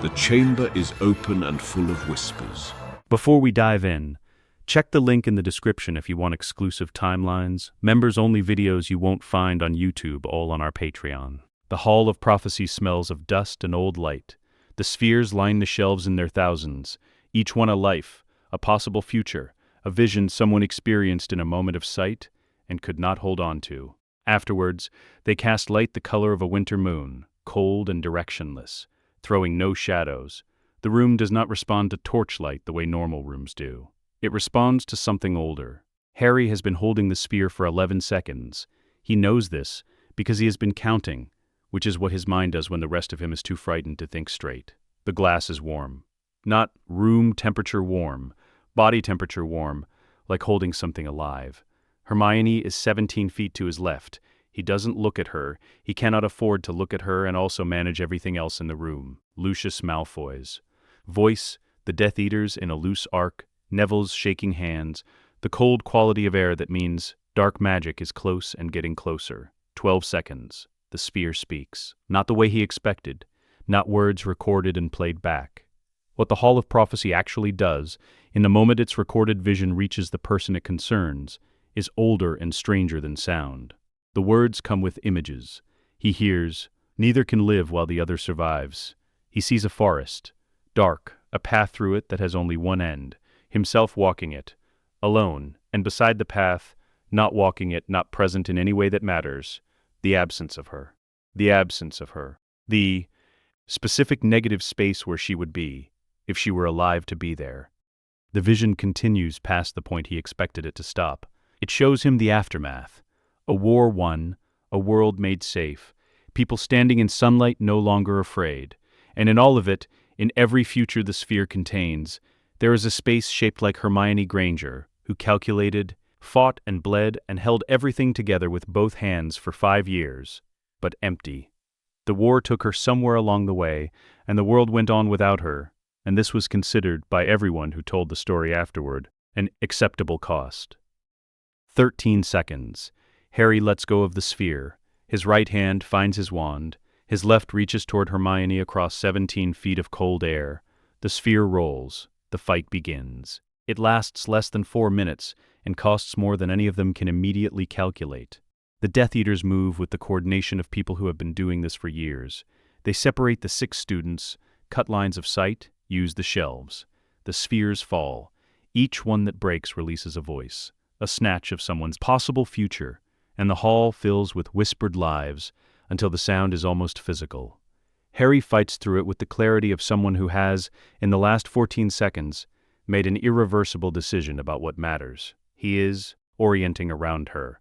The chamber is open and full of whispers. Before we dive in, check the link in the description if you want exclusive timelines, members-only videos you won't find on YouTube, all on our Patreon. The Hall of Prophecy smells of dust and old light. The spheres line the shelves in their thousands, each one a life, a possible future, a vision someone experienced in a moment of sight and could not hold on to. Afterwards, they cast light the color of a winter moon, cold and directionless, throwing no shadows. The room does not respond to torchlight the way normal rooms do. It responds to something older. Harry has been holding the sphere for 11 seconds. He knows this because he has been counting, which is what his mind does when the rest of him is too frightened to think straight. The glass is warm. Not room temperature warm, body temperature warm, like holding something alive. Hermione is 17 feet to his left. He doesn't look at her. He cannot afford to look at her and also manage everything else in the room. Lucius Malfoy's voice, the Death Eaters in a loose arc, Neville's shaking hands, the cold quality of air that means dark magic is close and getting closer. 12 seconds. The sphere speaks. Not the way he expected. Not words recorded and played back. What the Hall of Prophecy actually does, in the moment its recorded vision reaches the person it concerns, is older and stranger than sound. The words come with images. He hears, neither can live while the other survives. He sees a forest, dark, a path through it that has only one end, himself walking it, alone, and beside the path, not walking it, not present in any way that matters, the absence of her. The absence of her. The specific negative space where she would be, if she were alive to be there. The vision continues past the point he expected it to stop. It shows him the aftermath. A war won, a world made safe, people standing in sunlight no longer afraid. And in all of it, in every future the sphere contains, there is a space shaped like Hermione Granger, who calculated, fought and bled and held everything together with both hands for 5 years, but empty. The war took her somewhere along the way, and the world went on without her, and this was considered, by everyone who told the story afterward, an acceptable cost. 13 seconds. Harry lets go of the sphere. His right hand finds his wand. His left reaches toward Hermione across 17 feet of cold air. The sphere rolls. The fight begins. It lasts less than 4 minutes and costs more than any of them can immediately calculate. The Death Eaters move with the coordination of people who have been doing this for years. They separate the 6 students, cut lines of sight, use the shelves. The spheres fall. Each one that breaks releases a voice, a snatch of someone's possible future, and the hall fills with whispered lives until the sound is almost physical. Harry fights through it with the clarity of someone who has, in the last 14 seconds, made an irreversible decision about what matters. He is orienting around her,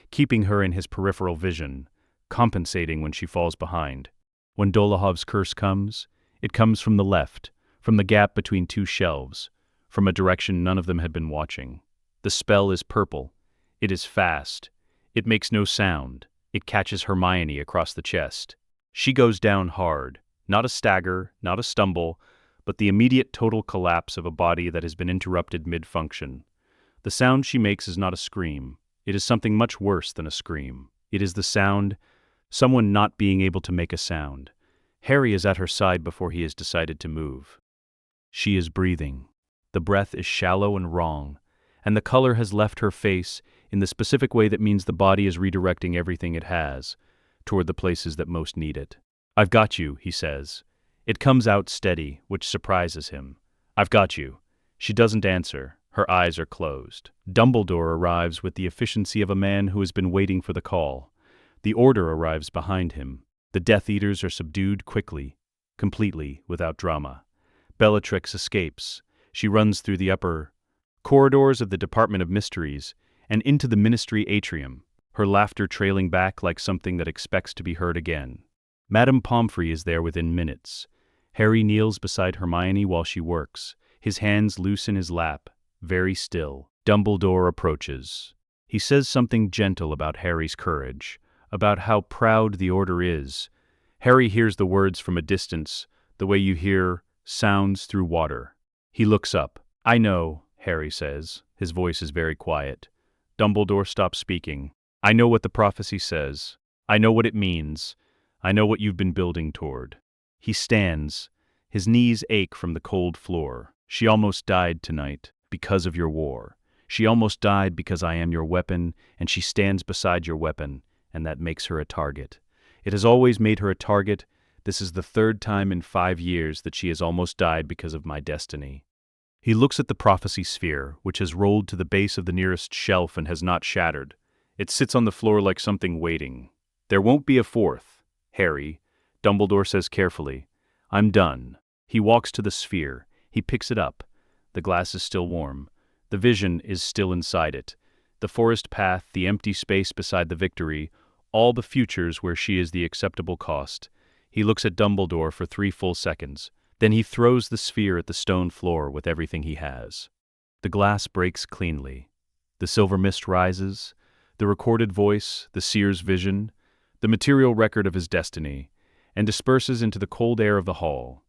keeping her in his peripheral vision, compensating when she falls behind. When Dolahov's curse comes, it comes from the left, from the gap between 2 shelves, from a direction none of them had been watching. The spell is purple. It is fast. It makes no sound. It catches Hermione across the chest. She goes down hard, not a stagger, not a stumble, but the immediate total collapse of a body that has been interrupted mid-function. The sound she makes is not a scream. It is something much worse than a scream. It is the sound, someone not being able to make a sound. Harry is at her side before he has decided to move. She is breathing. The breath is shallow and wrong, and the color has left her face in the specific way that means the body is redirecting everything it has toward the places that most need it. "I've got you," he says. It comes out steady, which surprises him. "I've got you." She doesn't answer. Her eyes are closed. Dumbledore arrives with the efficiency of a man who has been waiting for the call. The Order arrives behind him. The Death Eaters are subdued quickly, completely, without drama. Bellatrix escapes. She runs through the upper corridors of the Department of Mysteries and into the Ministry atrium, her laughter trailing back like something that expects to be heard again. Madame Pomfrey is there within minutes. Harry kneels beside Hermione while she works, his hands loose in his lap, very still. Dumbledore approaches. He says something gentle about Harry's courage, about how proud the Order is. Harry hears the words from a distance, the way you hear sounds through water. He looks up. "I know," Harry says. His voice is very quiet. Dumbledore stops speaking. "I know what the prophecy says. I know what it means. I know what you've been building toward." He stands, His knees ache from the cold floor. She almost died tonight because of your war. She almost died because I am your weapon, and she stands beside your weapon, and that makes her a target. It has always made her a target. This is the third time in 5 years that she has almost died because of my destiny. He looks at the prophecy sphere, which has rolled to the base of the nearest shelf and has not shattered. It sits on the floor like something waiting. There won't be a fourth, Harry, Dumbledore says carefully. I'm done. He walks to the sphere. He picks it up. The glass is still warm. The vision is still inside it. The forest path, the empty space beside the victory, all the futures where she is the acceptable cost. He looks at Dumbledore for 3 full seconds. Then he throws the sphere at the stone floor with everything he has. The glass breaks cleanly. The silver mist rises. The recorded voice, the seer's vision, the material record of his destiny, and disperses into the cold air of the hall.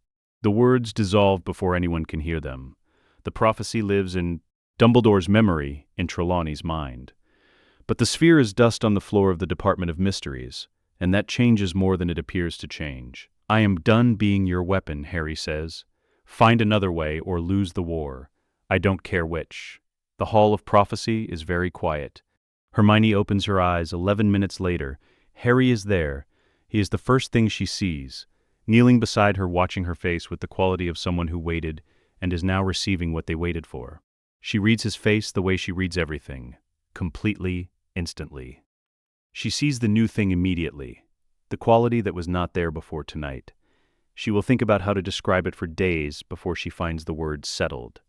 The words dissolve before anyone can hear them. The prophecy lives in Dumbledore's memory, in Trelawney's mind. But the sphere is dust on the floor of the Department of Mysteries, and that changes more than it appears to change. I am done being your weapon, Harry says. Find another way or lose the war. I don't care which. The Hall of Prophecy is very quiet. Hermione opens her eyes 11 minutes later. Harry is there. He is the first thing she sees, kneeling beside her, watching her face with the quality of someone who waited and is now receiving what they waited for. She reads his face the way she reads everything, completely, instantly. She sees the new thing immediately, the quality that was not there before tonight. She will think about how to describe it for days before she finds the word settled,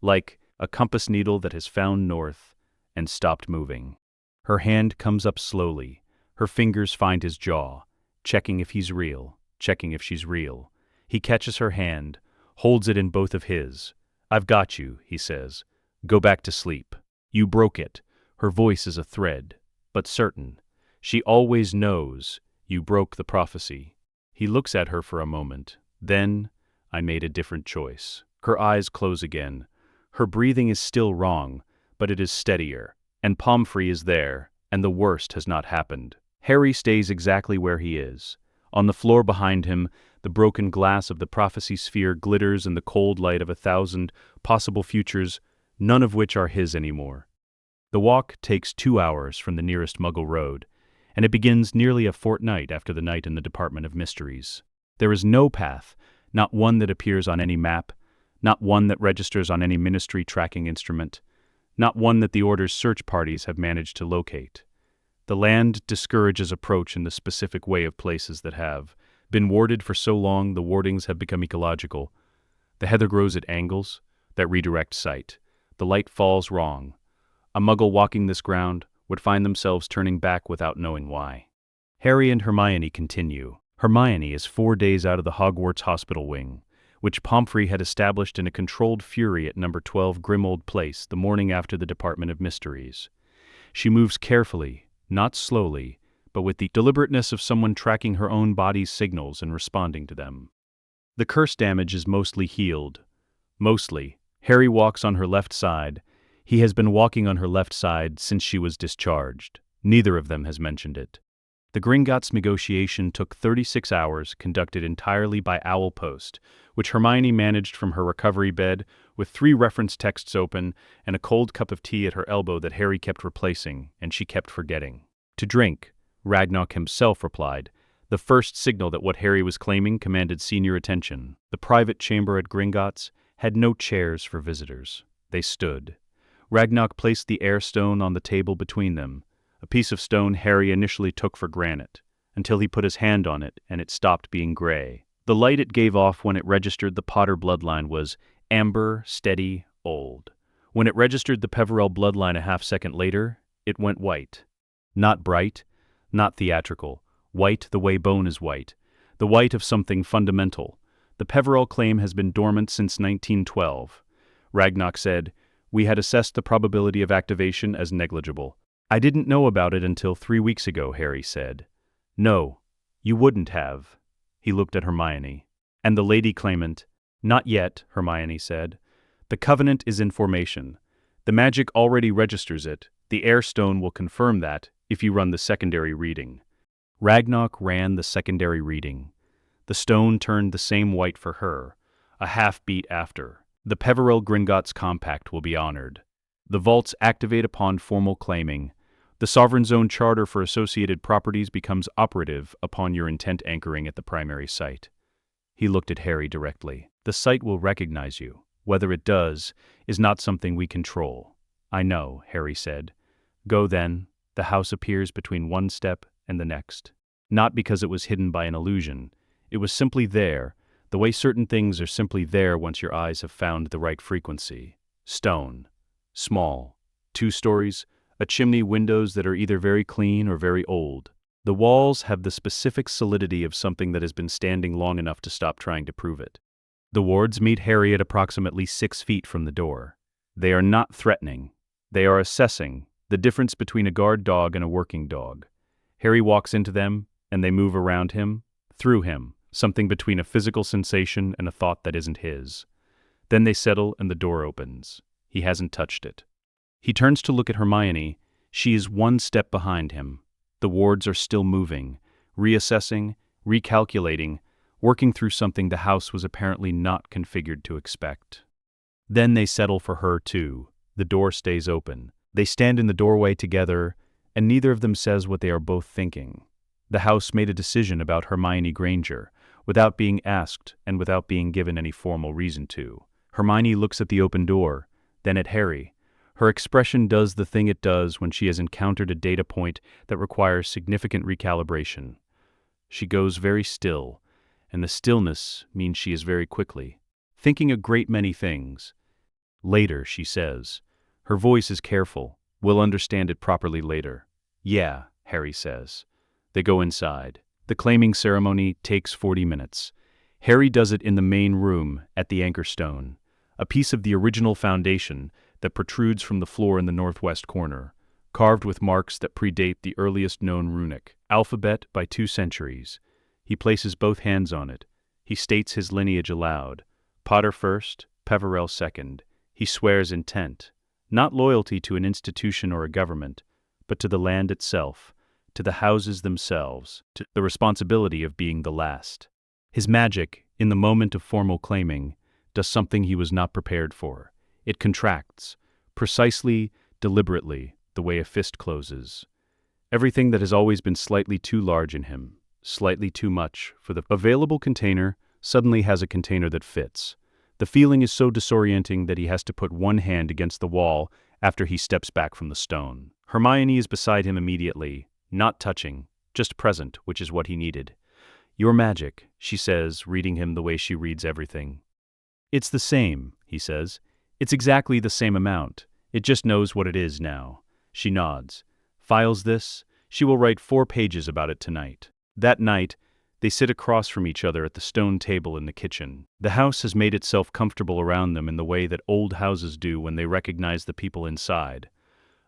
like a compass needle that has found north and stopped moving. Her hand comes up slowly. Her fingers find his jaw, checking if he's real, checking if she's real. He catches her hand, holds it in both of his. I've got you, he says. Go back to sleep. You broke it. Her voice is a thread, but certain. She always knows you broke the prophecy. He looks at her for a moment. Then, I made a different choice. Her eyes close again. Her breathing is still wrong, but it is steadier. And Pomfrey is there, and the worst has not happened. Harry stays exactly where he is. On the floor behind him, the broken glass of the prophecy sphere glitters in the cold light of 1,000 possible futures, none of which are his anymore. The walk takes 2 hours from the nearest Muggle road, and it begins nearly a fortnight after the night in the Department of Mysteries. There is no path, not one that appears on any map, not one that registers on any ministry tracking instrument, not one that the Order's search parties have managed to locate. The land discourages approach in the specific way of places that have been warded for so long the wardings have become ecological. The heather grows at angles that redirect sight. The light falls wrong. A Muggle walking this ground would find themselves turning back without knowing why. Harry and Hermione continue. Hermione is 4 days out of the Hogwarts hospital wing, which Pomfrey had established in a controlled fury at number 12 Grimold Place the morning after the Department of Mysteries. She moves carefully, not slowly, but with the deliberateness of someone tracking her own body's signals and responding to them. The curse damage is mostly healed. Mostly. Harry walks on her left side. He has been walking on her left side since she was discharged. Neither of them has mentioned it. The Gringotts negotiation took 36 hours, conducted entirely by Owl Post, which Hermione managed from her recovery bed with 3 reference texts open and a cold cup of tea at her elbow that Harry kept replacing and she kept forgetting. To drink, Ragnarok himself replied, the first signal that what Harry was claiming commanded senior attention. The private chamber at Gringotts had no chairs for visitors. They stood. Ragnarok placed the air stone on the table between them, a piece of stone Harry initially took for granite, until he put his hand on it and it stopped being gray. The light it gave off when it registered the Potter bloodline was amber, steady, old. When it registered the Peverell bloodline a half-second later, it went white. Not bright, not theatrical, white the way bone is white, the white of something fundamental. The Peverell claim has been dormant since 1912. Ragnarok said, we had assessed the probability of activation as negligible. I didn't know about it until 3 weeks ago, Harry said. No, you wouldn't have. He looked at Hermione. And the lady claimant, not yet, Hermione said. The covenant is in formation. The magic already registers it. The air stone will confirm that if you run the secondary reading. Ragnarok ran the secondary reading. The stone turned the same white for her. A half-beat after. The Peverell Gringotts Compact will be honored. The vaults activate upon formal claiming. The Sovereign Zone Charter for associated properties becomes operative upon your intent anchoring at the primary site. He looked at Harry directly. The site will recognize you. Whether it does is not something we control. I know, Harry said. Go then. The house appears between one step and the next. Not because it was hidden by an illusion. It was simply there, the way certain things are simply there once your eyes have found the right frequency. Stone. Small. 2 stories. A chimney, windows that are either very clean or very old. The walls have the specific solidity of something that has been standing long enough to stop trying to prove it. The wards meet Harry at approximately 6 feet from the door. They are not threatening. They are assessing the difference between a guard dog and a working dog. Harry walks into them, and they move around him, through him, something between a physical sensation and a thought that isn't his. Then they settle and the door opens. He hasn't touched it. He turns to look at Hermione. She is 1 step behind him. The wards are still moving, reassessing, recalculating, working through something the house was apparently not configured to expect. Then they settle for her too. The door stays open. They stand in the doorway together, and neither of them says what they are both thinking. The house made a decision about Hermione Granger, without being asked and without being given any formal reason to. Hermione looks at the open door, then at Harry. Her expression does the thing it does when she has encountered a data point that requires significant recalibration. She goes very still, and the stillness means she is very quickly, thinking a great many things. Later, she says. Her voice is careful. We'll understand it properly later. Yeah, Harry says. They go inside. The claiming ceremony takes 40 minutes. Harry does it in the main room at the anchor stone, a piece of the original foundation that protrudes from the floor in the northwest corner, carved with marks that predate the earliest known runic alphabet by 2 centuries. He places both hands on it. He states his lineage aloud. Potter first, Peverell second. He swears intent, not loyalty to an institution or a government, but to the land itself, to the houses themselves, to the responsibility of being the last. His magic, in the moment of formal claiming, does something he was not prepared for. It contracts, precisely, deliberately, the way a fist closes. Everything that has always been slightly too large in him, slightly too much for the available container, suddenly has a container that fits. The feeling is so disorienting that he has to put one hand against the wall after he steps back from the stone. Hermione is beside him immediately, not touching, just present, which is what he needed. Your magic, she says, reading him the way she reads everything. It's the same, he says. It's exactly the same amount. It just knows what it is now. She nods. Files this. She will write 4 pages about it tonight. That night, they sit across from each other at the stone table in the kitchen. The house has made itself comfortable around them in the way that old houses do when they recognize the people inside.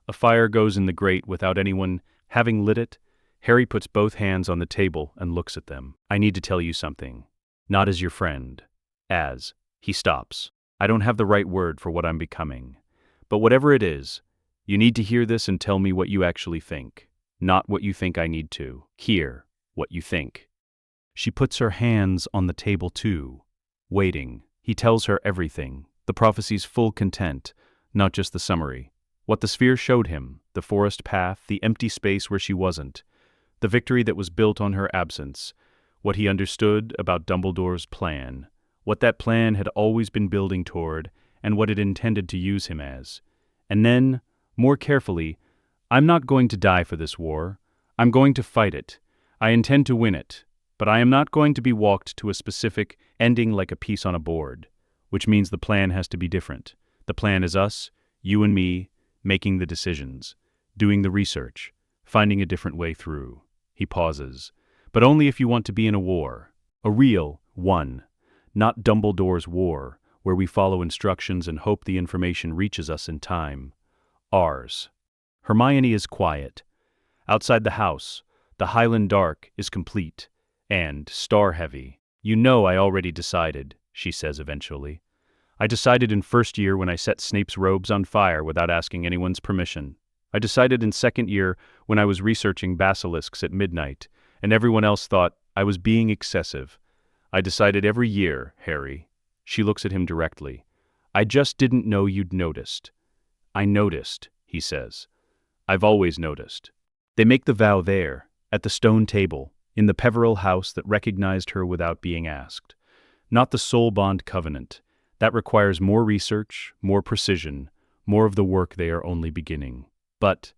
A fire goes in the grate without anyone having lit it. Harry puts both hands on the table and looks at them. I need to tell you something. Not as your friend. As. He stops. I don't have the right word for what I'm becoming. But whatever it is, you need to hear this and tell me what you actually think. Not what you think I need to. Hear what you think. She puts her hands on the table too, waiting. He tells her everything, the prophecy's full content, not just the summary. What the sphere showed him, the forest path, the empty space where she wasn't, the victory that was built on her absence, what he understood about Dumbledore's plan, what that plan had always been building toward, and what it intended to use him as. And then, more carefully, I'm not going to die for this war. I'm going to fight it. I intend to win it. But I am not going to be walked to a specific ending like a piece on a board, which means the plan has to be different. The plan is us, you and me, making the decisions, doing the research, finding a different way through. He pauses. But only if you want to be in a war. A real one. Not Dumbledore's war, where we follow instructions and hope the information reaches us in time. Ours. Hermione is quiet. Outside the house, the Highland dark is complete and star-heavy. You know I already decided, she says eventually. I decided in first year when I set Snape's robes on fire without asking anyone's permission. I decided in second year when I was researching basilisks at midnight, and everyone else thought I was being excessive. I decided every year, Harry. She looks at him directly. "I just didn't know you'd noticed." "I noticed," he says. "I've always noticed." They make the vow there, at the stone table, in the Peveril house that recognized her without being asked. Not the soul bond covenant. That requires more research, more precision, more of the work they are only beginning. But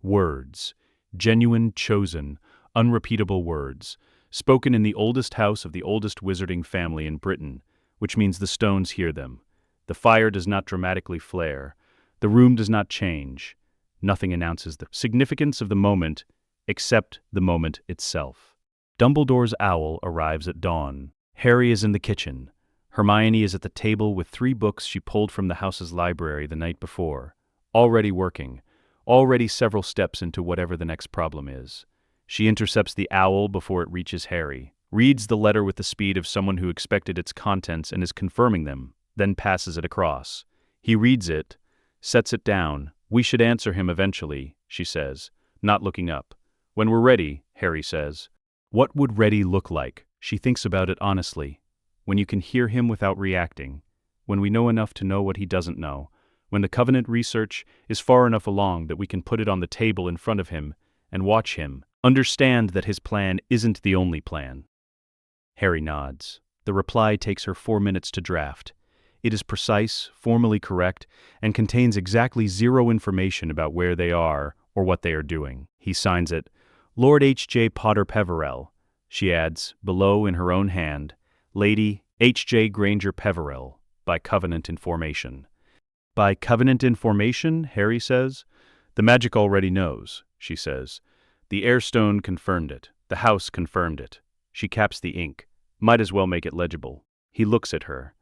words, genuine, chosen, unrepeatable words, spoken in the oldest house of the oldest wizarding family in Britain, which means the stones hear them. The fire does not dramatically flare. The room does not change. Nothing announces the significance of the moment except the moment itself. Dumbledore's owl arrives at dawn. Harry is in the kitchen. Hermione is at the table with 3 books she pulled from the house's library the night before. Already working. Already several steps into whatever the next problem is. She intercepts the owl before it reaches Harry, reads the letter with the speed of someone who expected its contents and is confirming them, then passes it across. He reads it, sets it down. "We should answer him eventually," she says, not looking up. "When we're ready," Harry says. What would ready look like? She thinks about it honestly. When you can hear him without reacting. When we know enough to know what he doesn't know. When the Covenant research is far enough along that we can put it on the table in front of him and watch him. Understand that his plan isn't the only plan. Harry nods. The reply takes her 4 minutes to draft. It is precise, formally correct, and contains exactly 0 information about where they are or what they are doing. He signs it, "Lord H.J. Potter Peverell." She adds, below in her own hand, "Lady H.J. Granger Peverell, by Covenant information." "By Covenant information," Harry says. "The magic already knows," she says. "The airstone confirmed it. The house confirmed it." She caps the ink. Might as well make it legible. He looks at her.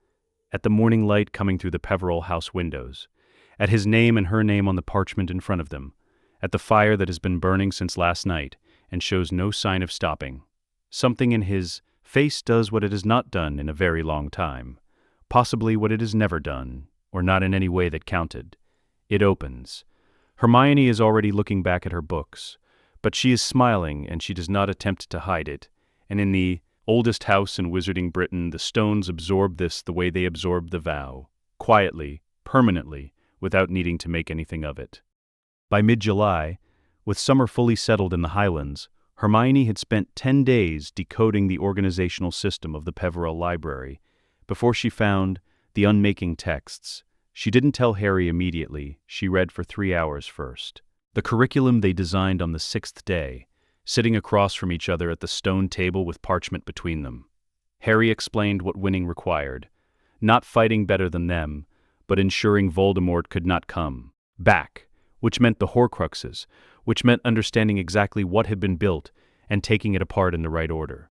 At the morning light coming through the Peveril house windows. At his name and her name on the parchment in front of them. At the fire that has been burning since last night and shows no sign of stopping. Something in his face does what it has not done in a very long time. Possibly what it has never done, or not in any way that counted. It opens. Hermione is already looking back at her books, but she is smiling and she does not attempt to hide it, and in the oldest house in Wizarding Britain, the stones absorb this the way they absorb the vow, quietly, permanently, without needing to make anything of it. By mid-July, with summer fully settled in the Highlands, Hermione had spent 10 days decoding the organizational system of the Peveril Library before she found the unmaking texts. She didn't tell Harry immediately. She read for 3 hours first. The curriculum they designed on the 6th day, sitting across from each other at the stone table with parchment between them. Harry explained what winning required. Not fighting better than them, but ensuring Voldemort could not come back, which meant the Horcruxes, which meant understanding exactly what had been built and taking it apart in the right order.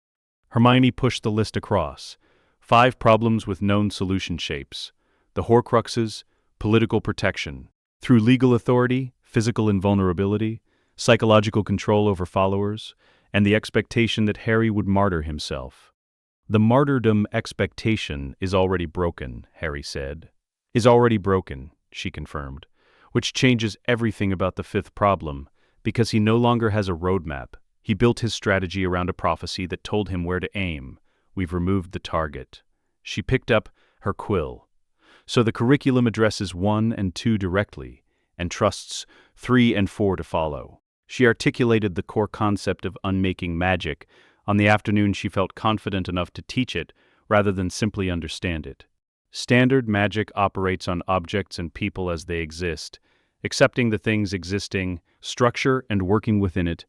Hermione pushed the list across. 5 problems with known solution shapes. The Horcruxes, political protection. Through legal authority, physical invulnerability, psychological control over followers, and the expectation that Harry would martyr himself. "The martyrdom expectation is already broken," Harry said. "Is already broken," she confirmed, which changes everything about the 5th problem, because he no longer has a roadmap. He built his strategy around a prophecy that told him where to aim. We've removed the target. She picked up her quill. So the curriculum addresses 1 and 2 directly, and trusts 3 and 4 to follow. She articulated the core concept of unmaking magic on the afternoon she felt confident enough to teach it rather than simply understand it. Standard magic operates on objects and people as they exist, accepting the things existing, structure, and working within it.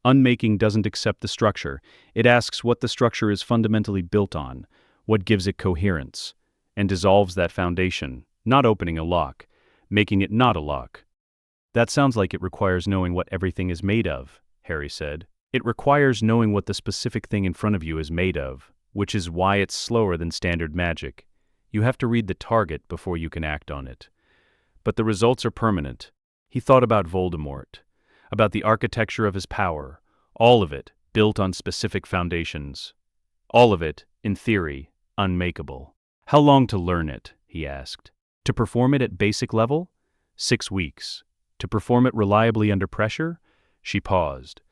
Unmaking doesn't accept the structure. It asks what the structure is fundamentally built on, what gives it coherence, and dissolves that foundation, not opening a lock, making it not a lock. "That sounds like it requires knowing what everything is made of," Harry said. "It requires knowing what the specific thing in front of you is made of, which is why it's slower than standard magic. You have to read the target before you can act on it. But the results are permanent." He thought about Voldemort, about the architecture of his power, all of it built on specific foundations. All of it, in theory, unmakeable. "How long to learn it?" he asked. "To perform it at basic level? 6 weeks. To perform it reliably under pressure?" She paused.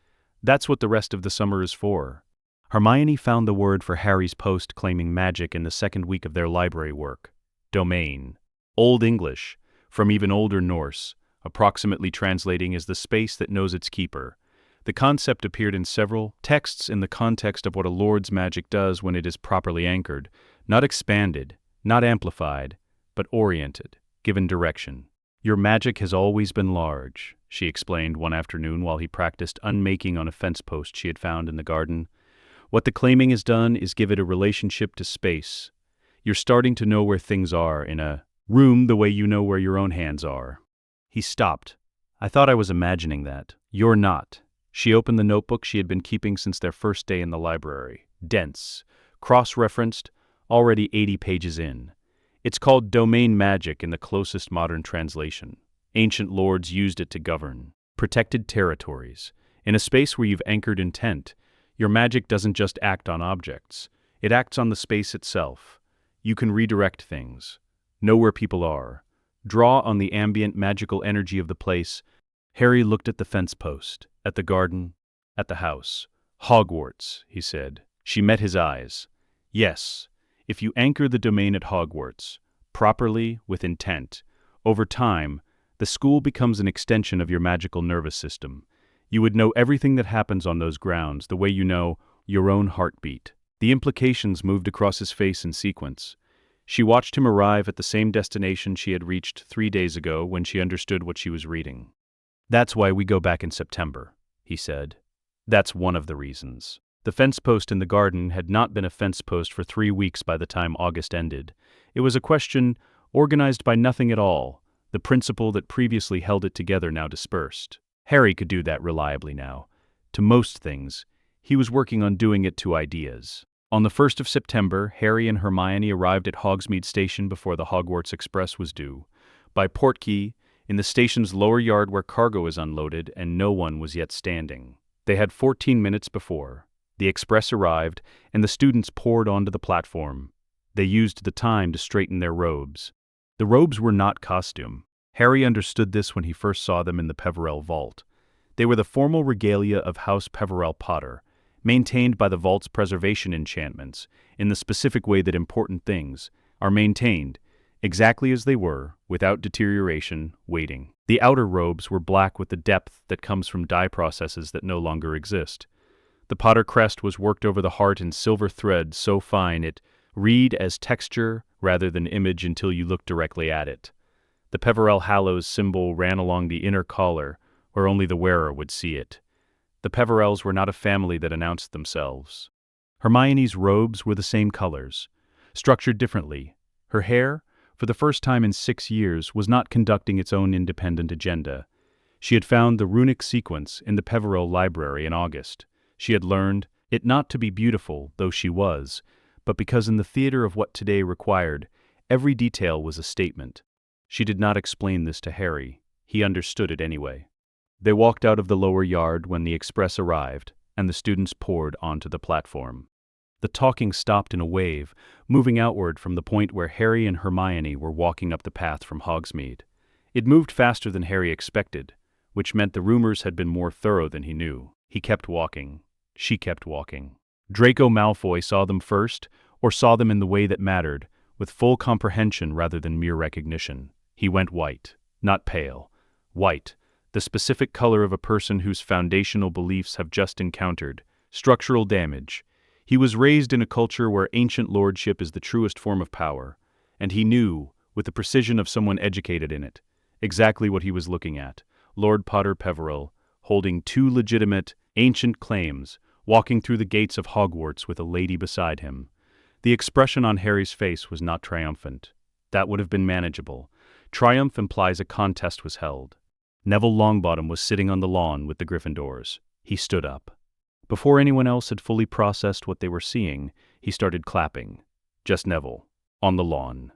"That's what the rest of the summer is for." Hermione found the word for Harry's post claiming magic in the second week of their library work. Domain. Old English, from even older Norse, approximately translating as the space that knows its keeper. The concept appeared in several texts in the context of what a lord's magic does when it is properly anchored, not expanded, not amplified, but oriented, given direction. Your magic has always been large, she explained one afternoon while he practiced unmaking on a fence post she had found in the garden. What the claiming has done is give it a relationship to space. You're starting to know where things are in a room the way you know where your own hands are. He stopped. I thought I was imagining that. You're not. She opened the notebook she had been keeping since their first day in the library. Dense, cross-referenced, already 80 pages in. It's called domain magic in the closest modern translation. Ancient lords used it to govern protected territories. In a space where you've anchored intent, your magic doesn't just act on objects. It acts on the space itself. You can redirect things, know where people are, draw on the ambient magical energy of the place. Harry looked at the fence post, at the garden, at the house. Hogwarts, he said. She met his eyes. Yes, if you anchor the domain at Hogwarts, properly, with intent, over time, the school becomes an extension of your magical nervous system. You would know everything that happens on those grounds, the way you know your own heartbeat. The implications moved across his face in sequence. She watched him arrive at the same destination she had reached 3 days ago when she understood what she was reading. That's why we go back in September, he said. That's one of the reasons. The fence post in the garden had not been a fence post for 3 weeks by the time August ended. It was a question organized by nothing at all, the principle that previously held it together now dispersed. Harry could do that reliably now. To most things, he was working on doing it to ideas. On the 1st of September, Harry and Hermione arrived at Hogsmeade Station before the Hogwarts Express was due. By Portkey, in the station's lower yard where cargo is unloaded and no one was yet standing. They had 14 minutes before. The express arrived, and the students poured onto the platform. They used the time to straighten their robes. The robes were not costume. Harry understood this when he first saw them in the Peverell Vault. They were the formal regalia of House Peverell Potter, maintained by the Vault's preservation enchantments, in the specific way that important things are maintained, exactly as they were, without deterioration, waiting. The outer robes were black with the depth that comes from dye processes that no longer exist. The Potter crest was worked over the heart in silver thread so fine it read as texture rather than image until you looked directly at it. The Peverell Hallows symbol ran along the inner collar, where only the wearer would see it. The Peverells were not a family that announced themselves. Hermione's robes were the same colors, structured differently. Her hair, for the first time in 6 years, was not conducting its own independent agenda. She had found the runic sequence in the Peverell Library in August. She had learned it not to be beautiful, though she was, but because in the theater of what today required, every detail was a statement. She did not explain this to Harry. He understood it anyway. They walked out of the lower yard when the express arrived, and the students poured onto the platform. The talking stopped in a wave, moving outward from the point where Harry and Hermione were walking up the path from Hogsmeade. It moved faster than Harry expected, which meant the rumors had been more thorough than he knew. He kept walking. She kept walking. Draco Malfoy saw them first, or saw them in the way that mattered, with full comprehension rather than mere recognition. He went white, not pale. White, the specific color of a person whose foundational beliefs have just encountered structural damage. He was raised in a culture where ancient lordship is the truest form of power, and he knew, with the precision of someone educated in it, exactly what he was looking at. Lord Potter Peverell, holding 2 legitimate, ancient claims, walking through the gates of Hogwarts with a lady beside him. The expression on Harry's face was not triumphant. That would have been manageable. Triumph implies a contest was held. Neville Longbottom was sitting on the lawn with the Gryffindors. He stood up. Before anyone else had fully processed what they were seeing, he started clapping. Just Neville, on the lawn,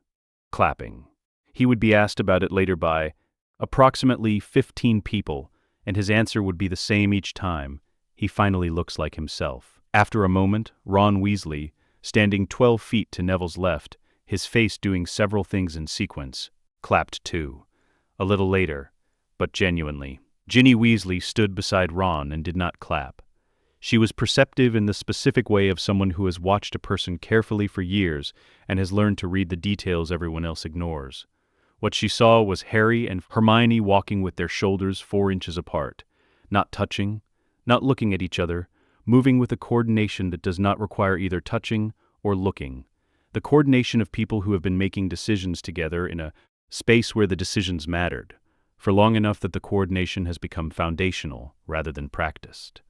clapping. He would be asked about it later by approximately 15 people, and his answer would be the same each time. He finally looks like himself. After a moment, Ron Weasley, standing 12 feet to Neville's left, his face doing several things in sequence, clapped too. A little later, but genuinely, Ginny Weasley stood beside Ron and did not clap. She was perceptive in the specific way of someone who has watched a person carefully for years and has learned to read the details everyone else ignores. What she saw was Harry and Hermione walking with their shoulders 4 inches apart, not touching, not looking at each other, moving with a coordination that does not require either touching or looking. The coordination of people who have been making decisions together in a space where the decisions mattered, for long enough that the coordination has become foundational rather than practiced.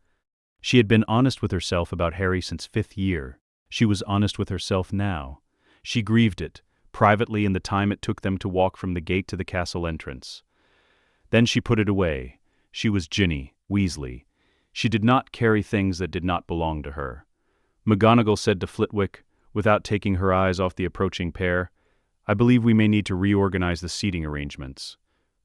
She had been honest with herself about Harry since 5th year. She was honest with herself now. She grieved it, privately in the time it took them to walk from the gate to the castle entrance. Then she put it away. She was Ginny Weasley. She did not carry things that did not belong to her. McGonagall said to Flitwick, without taking her eyes off the approaching pair, "I believe we may need to reorganize the seating arrangements.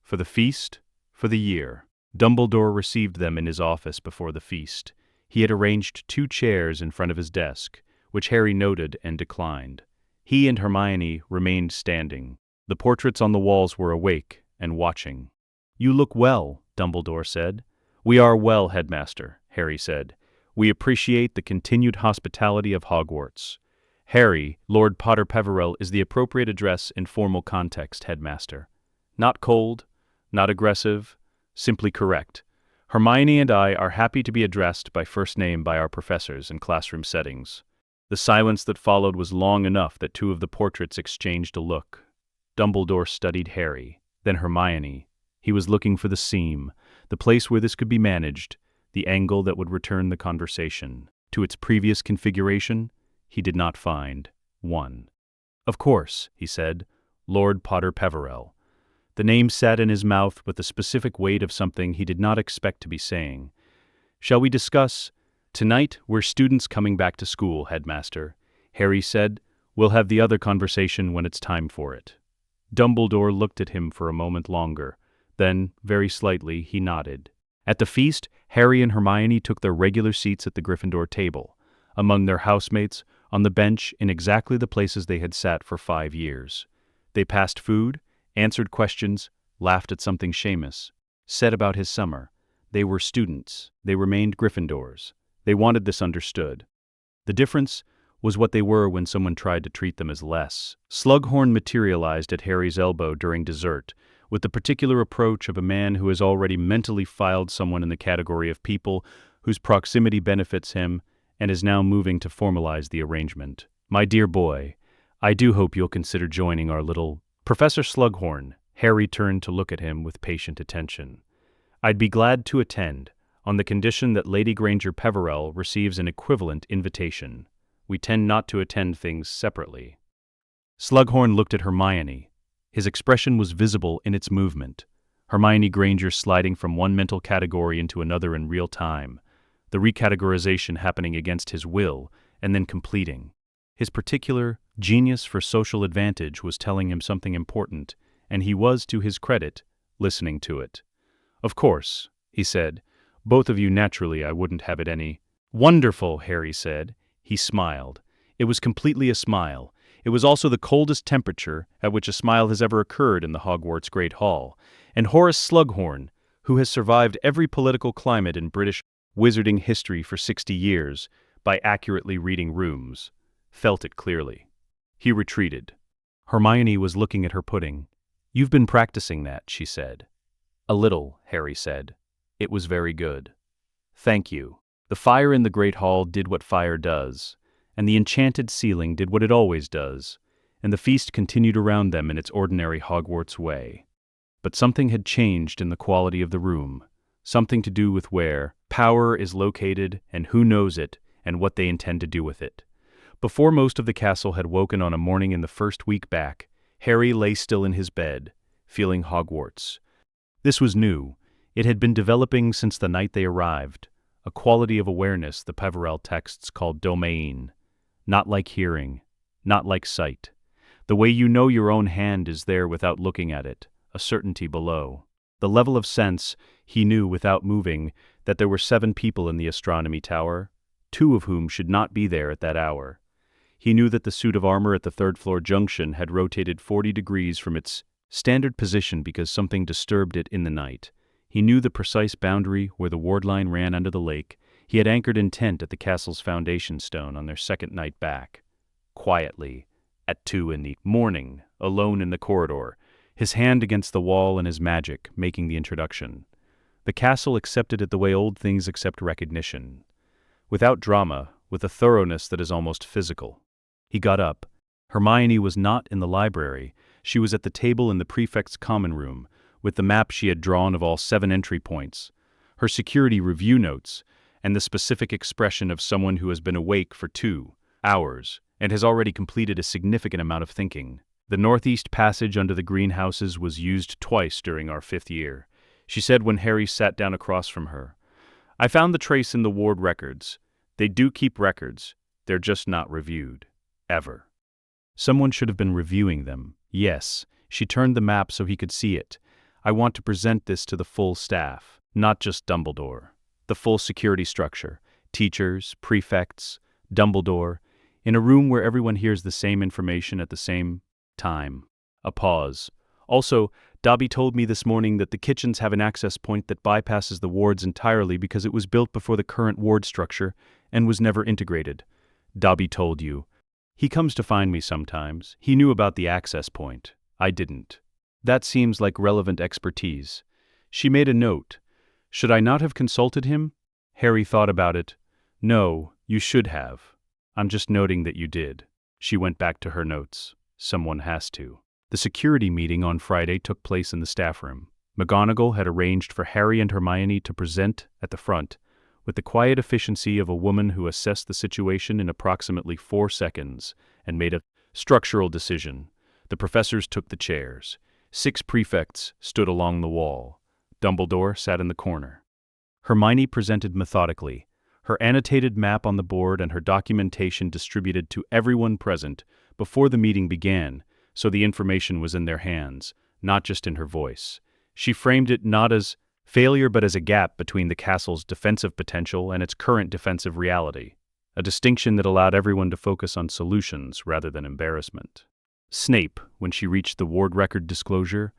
For the feast, for the year." Dumbledore received them in his office before the feast. He had arranged 2 chairs in front of his desk, which Harry noted and declined. He and Hermione remained standing. The portraits on the walls were awake and watching. "You look well," Dumbledore said. "We are well, Headmaster," Harry said. "We appreciate the continued hospitality of Hogwarts." "Harry, Lord Potter Peverell is the appropriate address in formal context, Headmaster. Not cold, not aggressive, simply correct. Hermione and I are happy to be addressed by first name by our professors in classroom settings." The silence that followed was long enough that 2 of the portraits exchanged a look. Dumbledore studied Harry, then Hermione. He was looking for the seam, the place where this could be managed, the angle that would return the conversation to its previous configuration. He did not find one. "Of course," he said, "Lord Potter Peverell." The name sat in his mouth with the specific weight of something he did not expect to be saying. "Shall we discuss? Tonight, we're students coming back to school, Headmaster," Harry said. "We'll have the other conversation when it's time for it." Dumbledore looked at him for a moment longer. Then, very slightly, he nodded. At the feast, Harry and Hermione took their regular seats at the Gryffindor table, among their housemates, on the bench in exactly the places they had sat for 5 years. They passed food, answered questions, laughed at something Seamus said about his summer. They were students. They remained Gryffindors. They wanted this understood. The difference was what they were when someone tried to treat them as less. Slughorn materialized at Harry's elbow during dessert, with the particular approach of a man who has already mentally filed someone in the category of people whose proximity benefits him and is now moving to formalize the arrangement. "My dear boy, I do hope you'll consider joining our little—" "Professor Slughorn," Harry turned to look at him with patient attention. "I'd be glad to attend, on the condition that Lady Granger Peverell receives an equivalent invitation. We tend not to attend things separately." Slughorn looked at Hermione. His expression was visible in its movement. Hermione Granger sliding from one mental category into another in real time, the recategorization happening against his will and then completing. His particular genius for social advantage was telling him something important, and he was, to his credit, listening to it. "Of course," he said. "Both of you naturally I wouldn't have it any—" "Wonderful," Harry said. He smiled. It was completely a smile. It was also the coldest temperature at which a smile has ever occurred in the Hogwarts Great Hall, and Horace Slughorn, who has survived every political climate in British wizarding history for 60 years by accurately reading rooms, felt it clearly. He retreated. Hermione was looking at her pudding. "You've been practicing that," she said. "A little," Harry said. "It was very good." "Thank you." The fire in the Great Hall did what fire does, and the enchanted ceiling did what it always does, and the feast continued around them in its ordinary Hogwarts way. But something had changed in the quality of the room, something to do with where power is located and who knows it and what they intend to do with it. Before most of the castle had woken on a morning in the first week back, Harry lay still in his bed, feeling Hogwarts. This was new. It had been developing since the night they arrived, a quality of awareness the Peverell texts called domain. Not like hearing, not like sight. The way you know your own hand is there without looking at it, a certainty below. The level of sense, he knew without moving, that there were 7 people in the astronomy tower, 2 of whom should not be there at that hour. He knew that the suit of armor at the 3rd-floor junction had rotated 40 degrees from its standard position because something disturbed it in the night. He knew the precise boundary where the ward line ran under the lake. He had anchored intent at the castle's foundation stone on their second night back. Quietly, at 2 in the morning, alone in the corridor, his hand against the wall and his magic making the introduction. The castle accepted it the way old things accept recognition. Without drama, with a thoroughness that is almost physical. He got up. Hermione was not in the library. She was at the table in the prefect's common room, with the map she had drawn of all 7 entry points, her security review notes, and the specific expression of someone who has been awake for 2 hours and has already completed a significant amount of thinking. The northeast passage under the greenhouses was used twice during our 5th year, she said when Harry sat down across from her. I found the trace in the ward records. They do keep records. They're just not reviewed. Ever. Someone should have been reviewing them. Yes, she turned the map so he could see it. I want to present this to the full staff, not just Dumbledore. The full security structure, teachers, prefects, Dumbledore, in a room where everyone hears the same information at the same time. A pause. Also, Dobby told me this morning that the kitchens have an access point that bypasses the wards entirely because it was built before the current ward structure and was never integrated. Dobby told you. He comes to find me sometimes. He knew about the access point. I didn't. That seems like relevant expertise. She made a note. Should I not have consulted him? Harry thought about it. No, you should have. I'm just noting that you did. She went back to her notes. Someone has to. The security meeting on Friday took place in the staff room. McGonagall had arranged for Harry and Hermione to present at the front, with the quiet efficiency of a woman who assessed the situation in approximately 4 seconds and made a structural decision. The professors took the chairs. 6 prefects stood along the wall. Dumbledore sat in the corner. Hermione presented methodically, her annotated map on the board and her documentation distributed to everyone present before the meeting began, so the information was in their hands, not just in her voice. She framed it not as failure but as a gap between the castle's defensive potential and its current defensive reality, a distinction that allowed everyone to focus on solutions rather than embarrassment. Snape, when she reached the ward record disclosure,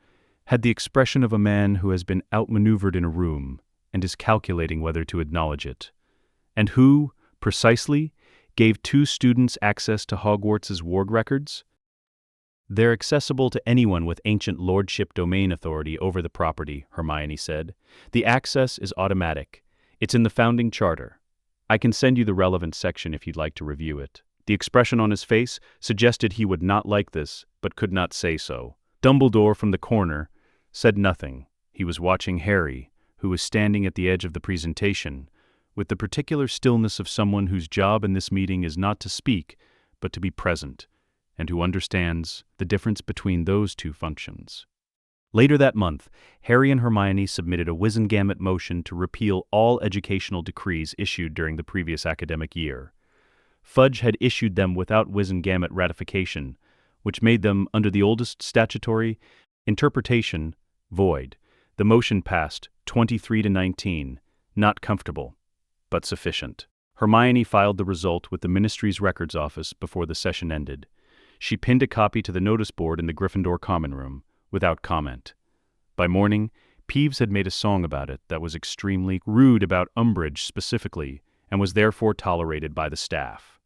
had the expression of a man who has been outmaneuvered in a room and is calculating whether to acknowledge it, and who, precisely, gave 2 students access to Hogwarts' ward records. They're accessible to anyone with ancient lordship domain authority over the property, Hermione said. The access is automatic. It's in the founding charter. I can send you the relevant section if you'd like to review it. The expression on his face suggested he would not like this, but could not say so. Dumbledore, from the corner, said nothing. He was watching Harry, who was standing at the edge of the presentation, with the particular stillness of someone whose job in this meeting is not to speak, but to be present, and who understands the difference between those 2 functions. Later that month, Harry and Hermione submitted a Wizengamot motion to repeal all educational decrees issued during the previous academic year. Fudge had issued them without Wizengamot ratification, which made them, under the oldest statutory interpretation, void. The motion passed 23-19, not comfortable, but sufficient. Hermione filed the result with the Ministry's records office before the session ended. She pinned a copy to the notice board in the Gryffindor common room, without comment. By morning, Peeves had made a song about it that was extremely rude about Umbridge specifically, and was therefore tolerated by the staff.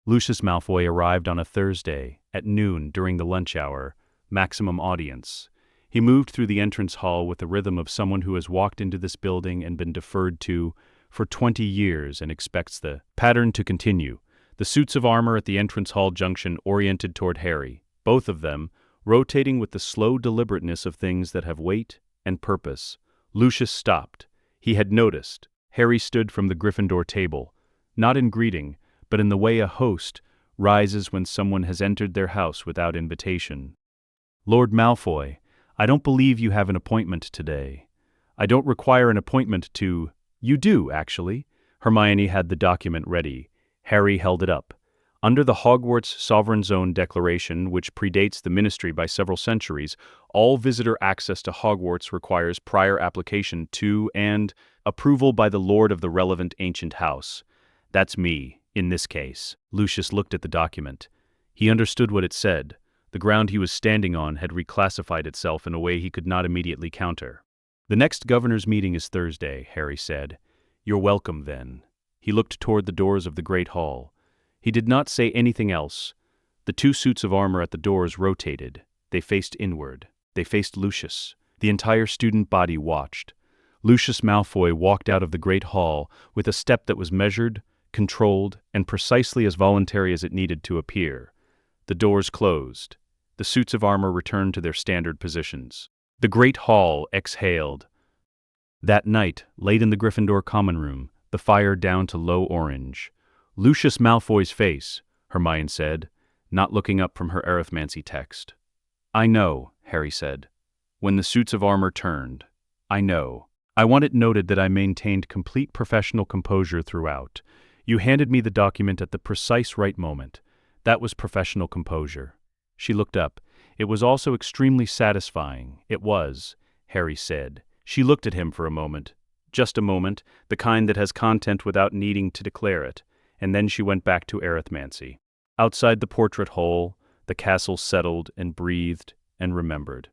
Lucius Malfoy arrived on a Thursday, at noon during the lunch hour, maximum audience. He moved through the entrance hall with the rhythm of someone who has walked into this building and been deferred to for 20 years and expects the pattern to continue. The suits of armor at the entrance hall junction oriented toward Harry, both of them rotating with the slow deliberateness of things that have weight and purpose. Lucius stopped. He had noticed. Harry stood from the Gryffindor table, not in greeting, but in the way a host rises when someone has entered their house without invitation. Lord Malfoy, I don't believe you have an appointment today. I don't require an appointment to... You do, actually. Hermione had the document ready. Harry held it up. Under the Hogwarts Sovereign Zone Declaration, which predates the Ministry by several centuries, all visitor access to Hogwarts requires prior application to and approval by the Lord of the relevant ancient house. That's me, in this case. Lucius looked at the document. He understood what it said. The ground he was standing on had reclassified itself in a way he could not immediately counter. The next governor's meeting is Thursday, Harry said. You're welcome then. He looked toward the doors of the great hall. He did not say anything else. The two suits of armor at the doors rotated. They faced inward. They faced Lucius. The entire student body watched. Lucius Malfoy walked out of the great hall with a step that was measured, controlled, and precisely as voluntary as it needed to appear. The doors closed. The suits of armor returned to their standard positions. The great hall exhaled. That night, late in the Gryffindor common room, the fire down to low orange. Lucius Malfoy's face, Hermione said, not looking up from her arithmancy text. I know, Harry said. When the suits of armor turned. I know. I want it noted that I maintained complete professional composure throughout. You handed me the document at the precise right moment. That was professional composure. She looked up. It was also extremely satisfying. It was, Harry said. She looked at him for a moment. Just a moment, the kind that has content without needing to declare it, and then she went back to arithmancy. Outside the portrait hole, the castle settled and breathed and remembered.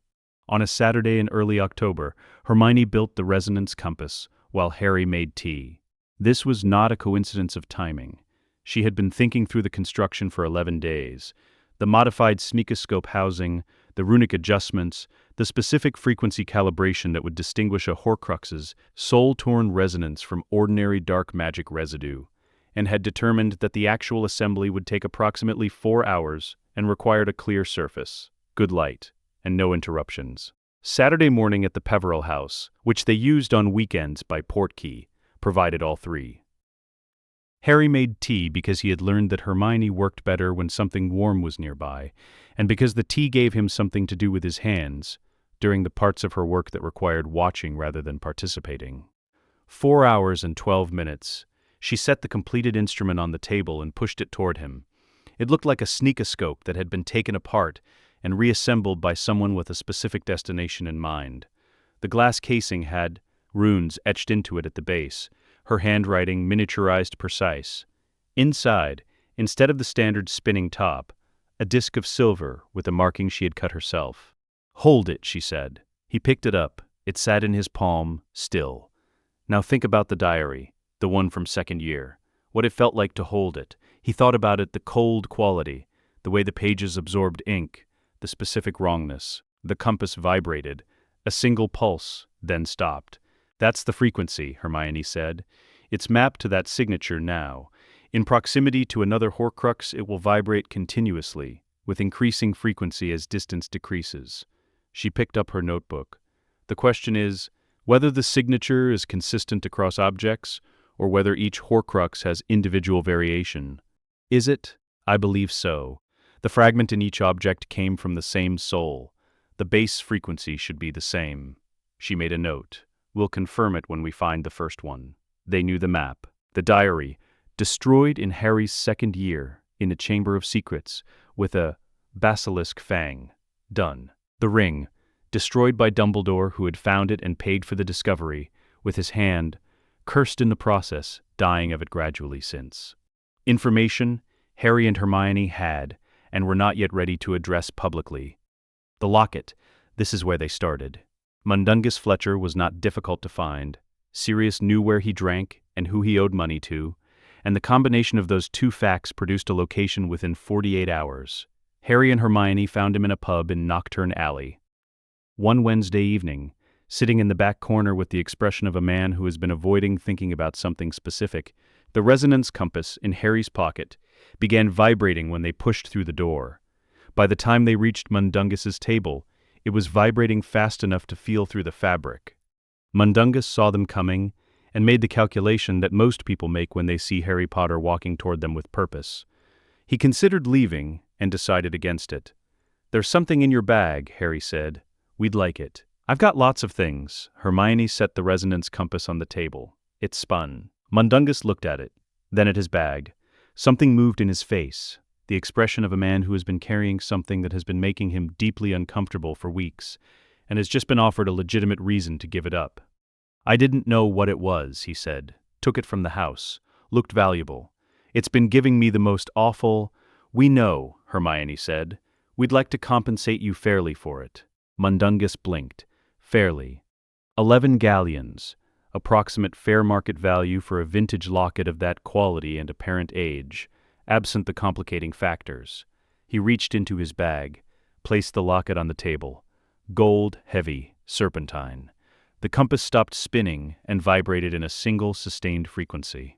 On a Saturday in early October, Hermione built the resonance compass while Harry made tea. This was not a coincidence of timing. She had been thinking through the construction for 11 days. The modified sneakoscope housing, the runic adjustments, the specific frequency calibration that would distinguish a Horcrux's soul-torn resonance from ordinary dark magic residue, and had determined that the actual assembly would take approximately 4 hours and required a clear surface, good light, and no interruptions. Saturday morning at the Peveril house, which they used on weekends by Portkey, provided all three. Harry made tea because he had learned that Hermione worked better when something warm was nearby, and because the tea gave him something to do with his hands during the parts of her work that required watching rather than participating. 4 hours and 12 minutes. She set the completed instrument on the table and pushed it toward him. It looked like a sneakoscope that had been taken apart and reassembled by someone with a specific destination in mind. The glass casing had runes etched into it at the base, her handwriting miniaturized precise. Inside, instead of the standard spinning top, a disc of silver with a marking she had cut herself. Hold it, she said. He picked it up. It sat in his palm, still. Now think about the diary, the one from second year. What it felt like to hold it. He thought about it, the cold quality, the way the pages absorbed ink, the specific wrongness. The compass vibrated. A single pulse, then stopped. That's the frequency, Hermione said. It's mapped to that signature now. In proximity to another Horcrux, it will vibrate continuously, with increasing frequency as distance decreases. She picked up her notebook. The question is, whether the signature is consistent across objects, or whether each Horcrux has individual variation. Is it? I believe so. The fragment in each object came from the same soul. The base frequency should be the same. She made a note. We'll confirm it when we find the first one. They knew the map. The diary, destroyed in Harry's second year, in a chamber of secrets, with a basilisk fang. Done. The ring, destroyed by Dumbledore, who had found it and paid for the discovery, with his hand, cursed in the process, dying of it gradually since. Information Harry and Hermione had, and were not yet ready to address publicly. The locket, this is where they started. Mundungus Fletcher was not difficult to find. Sirius knew where he drank and who he owed money to, and the combination of those two facts produced a location within 48 hours. Harry and Hermione found him in a pub in Nocturne Alley. One Wednesday evening, sitting in the back corner with the expression of a man who has been avoiding thinking about something specific, the resonance compass in Harry's pocket began vibrating when they pushed through the door. By the time they reached Mundungus's table, it was vibrating fast enough to feel through the fabric. Mundungus saw them coming and made the calculation that most people make when they see Harry Potter walking toward them with purpose. He considered leaving and decided against it. There's something in your bag, Harry said. We'd like it. I've got lots of things. Hermione set the resonance compass on the table. It spun. Mundungus looked at it, then at his bag. Something moved in his face, the expression of a man who has been carrying something that has been making him deeply uncomfortable for weeks, and has just been offered a legitimate reason to give it up. I didn't know what it was, he said. Took it from the house. Looked valuable. It's been giving me the most awful... We know, Hermione said. We'd like to compensate you fairly for it. Mundungus blinked. Fairly. 11 galleons. approximate fair market value for a vintage locket of that quality and apparent age, absent the complicating factors. He reached into his bag, placed the locket on the table. Gold, heavy, serpentine. The compass stopped spinning and vibrated in a single sustained frequency.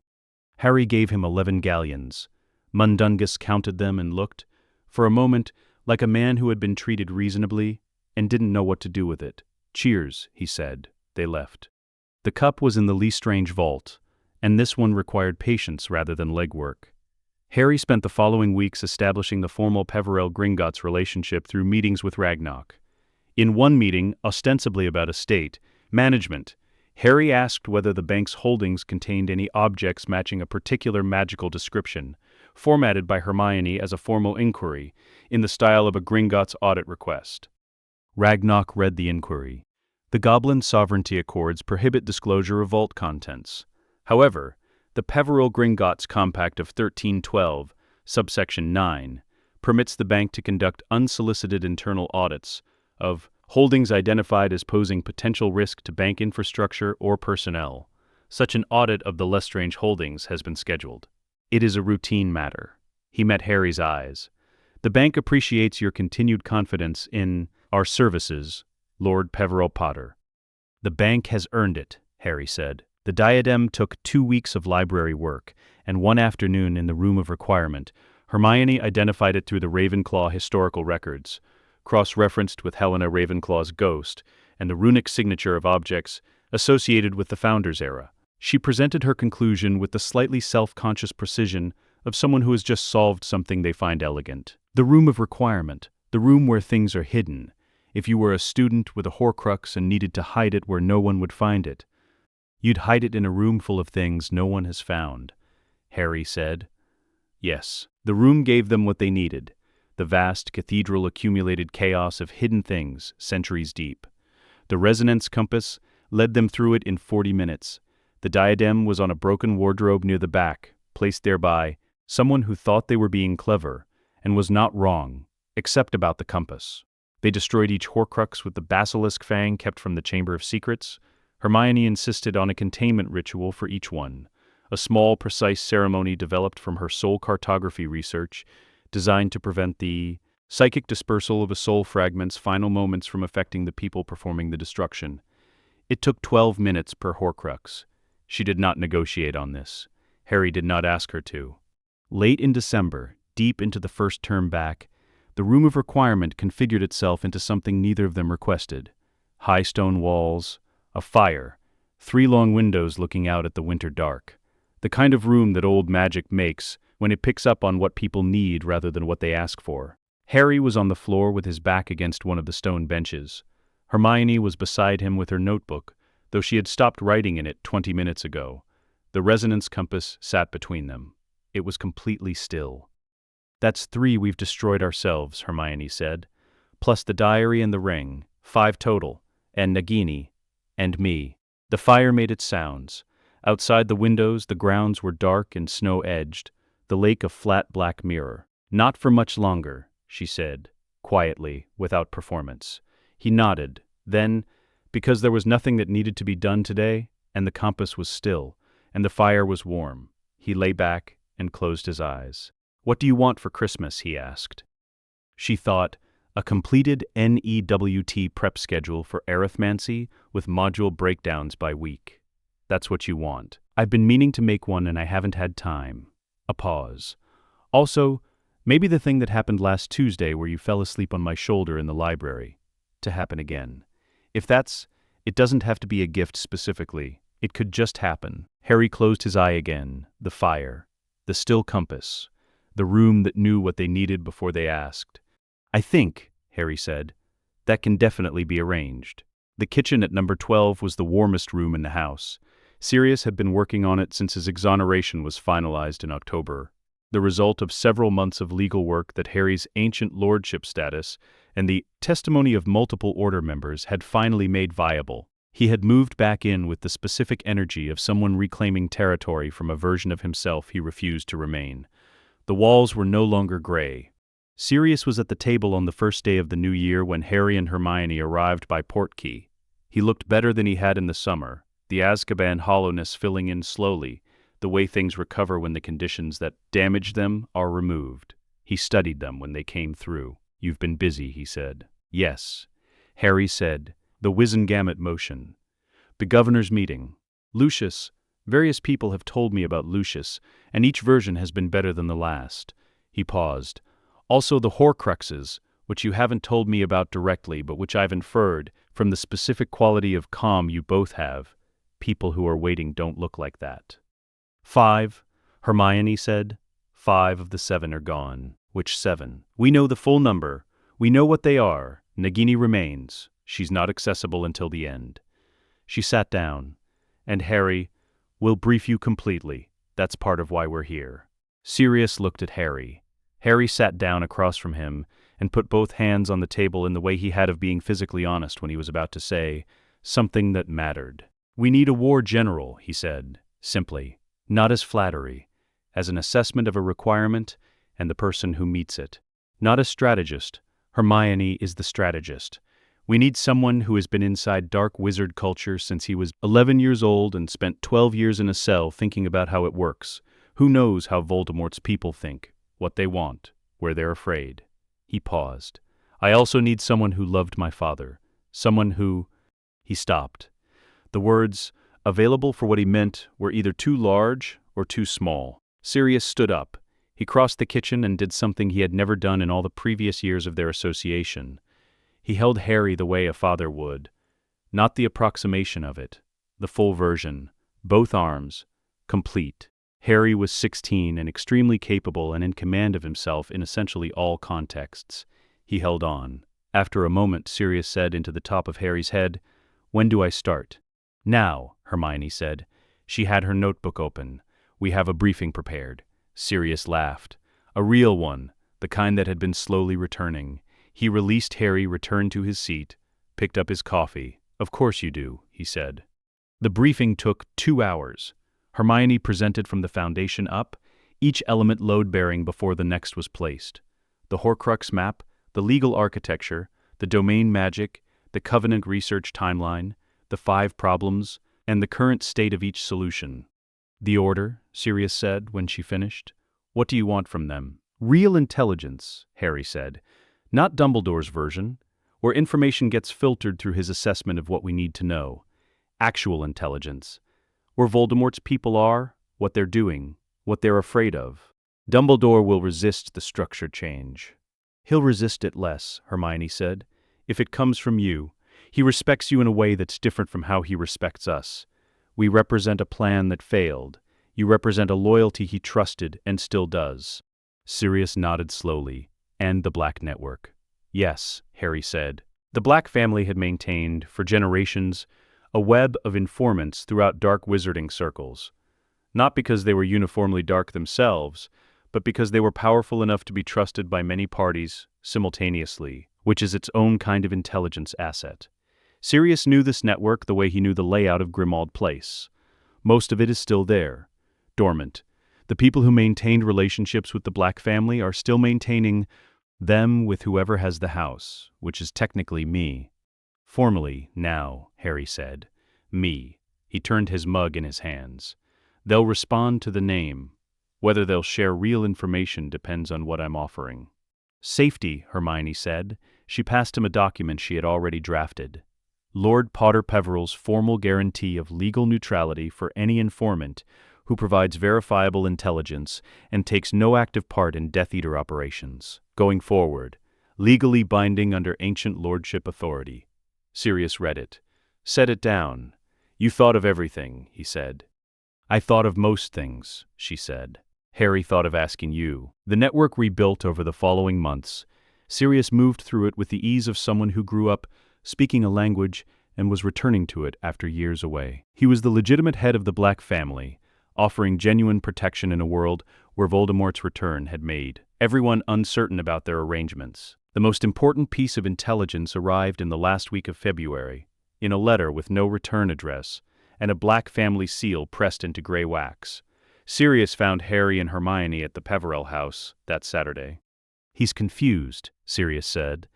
Harry gave him 11 galleons. Mundungus counted them and looked, for a moment, like a man who had been treated reasonably and didn't know what to do with it. "Cheers," he said. They left. The cup was in the Lestrange vault, and this one required patience rather than legwork. Harry spent the following weeks establishing the formal Peverell-Gringotts relationship through meetings with Ragnarok. In one meeting, ostensibly about estate management, Harry asked whether the bank's holdings contained any objects matching a particular magical description, formatted by Hermione as a formal inquiry, in the style of a Gringotts audit request. Ragnarok read the inquiry. The Goblin Sovereignty Accords prohibit disclosure of vault contents. However, the Peverell-Gringotts Compact of 1312, subsection 9, permits the bank to conduct unsolicited internal audits of holdings identified as posing potential risk to bank infrastructure or personnel. Such an audit of the Lestrange holdings has been scheduled. It is a routine matter. He met Harry's eyes. The bank appreciates your continued confidence in our services, Lord Peverell Potter. The bank has earned it, Harry said. The diadem took 2 weeks of library work, and one afternoon in the Room of Requirement, Hermione identified it through the Ravenclaw historical records, cross-referenced with Helena Ravenclaw's ghost and the runic signature of objects associated with the Founders' era. She presented her conclusion with the slightly self-conscious precision of someone who has just solved something they find elegant. The Room of Requirement, the room where things are hidden. If you were a student with a Horcrux and needed to hide it where no one would find it, you'd hide it in a room full of things no one has found, Harry said. Yes, the room gave them what they needed, the vast cathedral-accumulated chaos of hidden things, centuries deep. The resonance compass led them through it in 40 minutes. The diadem was on a broken wardrobe near the back, placed there by someone who thought they were being clever, and was not wrong, except about the compass. They destroyed each Horcrux with the basilisk fang kept from the Chamber of Secrets. Hermione insisted on a containment ritual for each one, a small, precise ceremony developed from her soul cartography research, designed to prevent the psychic dispersal of a soul fragment's final moments from affecting the people performing the destruction. It took 12 minutes per Horcrux. She did not negotiate on this. Harry did not ask her to. Late in December, deep into the first term back, the Room of Requirement configured itself into something neither of them requested. High stone walls, a fire, 3 long windows looking out at the winter dark. The kind of room that old magic makes when it picks up on what people need rather than what they ask for. Harry was on the floor with his back against one of the stone benches. Hermione was beside him with her notebook, though she had stopped writing in it 20 minutes ago. The resonance compass sat between them. It was completely still. "That's 3 we've destroyed ourselves," Hermione said, "plus the diary and the ring, 5 total, and Nagini, and me." The fire made its sounds. Outside the windows, the grounds were dark and snow-edged, the lake a flat black mirror. "Not for much longer," she said, quietly, without performance. He nodded. Then, because there was nothing that needed to be done today, and the compass was still, and the fire was warm, he lay back and closed his eyes. "What do you want for Christmas?" he asked. She thought, a completed NEWT prep schedule for arithmancy with module breakdowns by week. "That's what you want." "I've been meaning to make one and I haven't had time." A pause. "Also, maybe the thing that happened last Tuesday where you fell asleep on my shoulder in the library, to happen again. If that's, it doesn't have to be a gift specifically. It could just happen." Harry closed his eye again. The fire. The still compass. The room that knew what they needed before they asked. "I think," Harry said, "that can definitely be arranged." The kitchen at number 12 was the warmest room in the house. Sirius had been working on it since his exoneration was finalized in October, the result of several months of legal work that Harry's ancient lordship status and the testimony of multiple order members had finally made viable. He had moved back in with the specific energy of someone reclaiming territory from a version of himself he refused to remain. The walls were no longer gray. Sirius was at the table on the first day of the new year when Harry and Hermione arrived by portkey. He looked better than he had in the summer, the Azkaban hollowness filling in slowly, the way things recover when the conditions that damage them are removed. He studied them when they came through. "You've been busy," he said. "Yes," Harry said, the Wizengamot motion. "The governor's meeting. Lucius, various people have told me about Lucius, and each version has been better than the last." He paused. "Also the Horcruxes, which you haven't told me about directly, but which I've inferred from the specific quality of calm you both have. People who are waiting don't look like that." "5," Hermione said. "5 of the 7 are gone." "Which 7? "We know the full number. We know what they are. Nagini remains. She's not accessible until the end." She sat down. "And Harry, we'll brief you completely. That's part of why we're here." Sirius looked at Harry. Harry sat down across from him and put both hands on the table in the way he had of being physically honest when he was about to say something that mattered. "We need a war general," he said, simply, not as flattery, as an assessment of a requirement and the person who meets it. Not a strategist. Hermione is the strategist. We need someone who has been inside dark wizard culture since he was 11 years old and spent 12 years in a cell thinking about how it works. Who knows how Voldemort's people think, what they want, where they're afraid. He paused. "I also need someone who loved my father. Someone who—" He stopped. The words, available for what he meant, were either too large or too small. Sirius stood up. He crossed the kitchen and did something he had never done in all the previous years of their association. He held Harry the way a father would. Not the approximation of it. The full version. Both arms. Complete. Harry was 16 and extremely capable and in command of himself in essentially all contexts. He held on. After a moment, Sirius said into the top of Harry's head, "When do I start?" "Now," Hermione said. She had her notebook open. "We have a briefing prepared." Sirius laughed. A real one, the kind that had been slowly returning. He released Harry, returned to his seat, picked up his coffee. "Of course you do," he said. The briefing took 2 hours. Hermione presented from the foundation up, each element load-bearing before the next was placed. The Horcrux map, the legal architecture, the domain magic, the Covenant research timeline, the 5 problems, and the current state of each solution. "The order," Sirius said when she finished. "What do you want from them?" "Real intelligence," Harry said. "Not Dumbledore's version, where information gets filtered through his assessment of what we need to know. Actual intelligence. Where Voldemort's people are, what they're doing, what they're afraid of. Dumbledore will resist the structure change." "He'll resist it less," Hermione said, "if it comes from you. He respects you in a way that's different from how he respects us. We represent a plan that failed. You represent a loyalty he trusted and still does." Sirius nodded slowly. "And the Black Network." "Yes," Harry said. The Black family had maintained, for generations, a web of informants throughout dark wizarding circles. Not because they were uniformly dark themselves, but because they were powerful enough to be trusted by many parties simultaneously, which is its own kind of intelligence asset. Sirius knew this network the way he knew the layout of Grimmauld Place. Most of it is still there, dormant. The people who maintained relationships with the Black family are still maintaining them with whoever has the house, which is technically me. "Formally, now," Harry said. "Me." He turned his mug in his hands. "They'll respond to the name. Whether they'll share real information depends on what I'm offering." "Safety," Hermione said. She passed him a document she had already drafted. "Lord Potter Peveril's formal guarantee of legal neutrality for any informant who provides verifiable intelligence and takes no active part in Death Eater operations. Going forward, legally binding under ancient lordship authority." Sirius read it. "Set it down. You thought of everything," he said. "I thought of most things," she said. Harry thought of asking you. The network rebuilt over the following months. Sirius moved through it with the ease of someone who grew up speaking a language and was returning to it after years away. He was the legitimate head of the Black family, offering genuine protection in a world where Voldemort's return had made everyone uncertain about their arrangements. The most important piece of intelligence arrived in the last week of February, in a letter with no return address, and a Black family seal pressed into gray wax. Sirius found Harry and Hermione at the Peverell house that Saturday. "He's confused," Sirius said.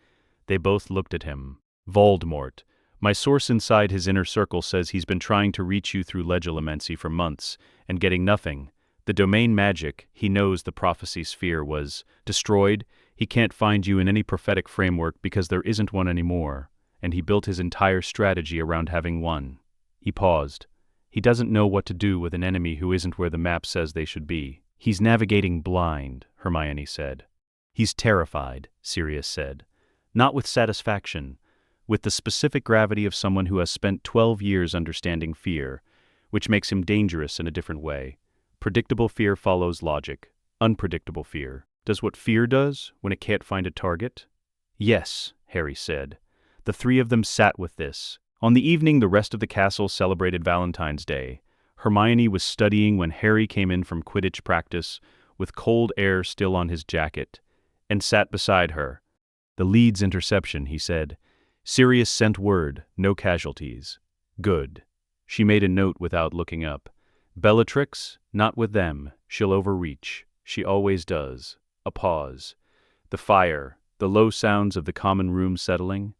They both looked at him. "Voldemort. My source inside his inner circle says he's been trying to reach you through Legilimency for months, and getting nothing. The domain magic, he knows the prophecy sphere was destroyed. He can't find you in any prophetic framework because there isn't one anymore, and he built his entire strategy around having one. He paused. He doesn't know what to do with an enemy who isn't where the map says they should be. He's navigating blind, Hermione said. He's terrified, Sirius said. Not with satisfaction, with the specific gravity of someone who has spent 12 years understanding fear, which makes him dangerous in a different way. Predictable fear follows logic. Unpredictable fear does what fear does when it can't find a target. Yes, Harry said. The three of them sat with this. On the evening the rest of the castle celebrated Valentine's Day. Hermione was studying when Harry came in from Quidditch practice, with cold air still on his jacket, and sat beside her. The Leeds interception, he said. Sirius sent word, no casualties. Good. She made a note without looking up. Bellatrix, not with them. She'll overreach. She always does. A pause. The fire, the low sounds of the common room settling.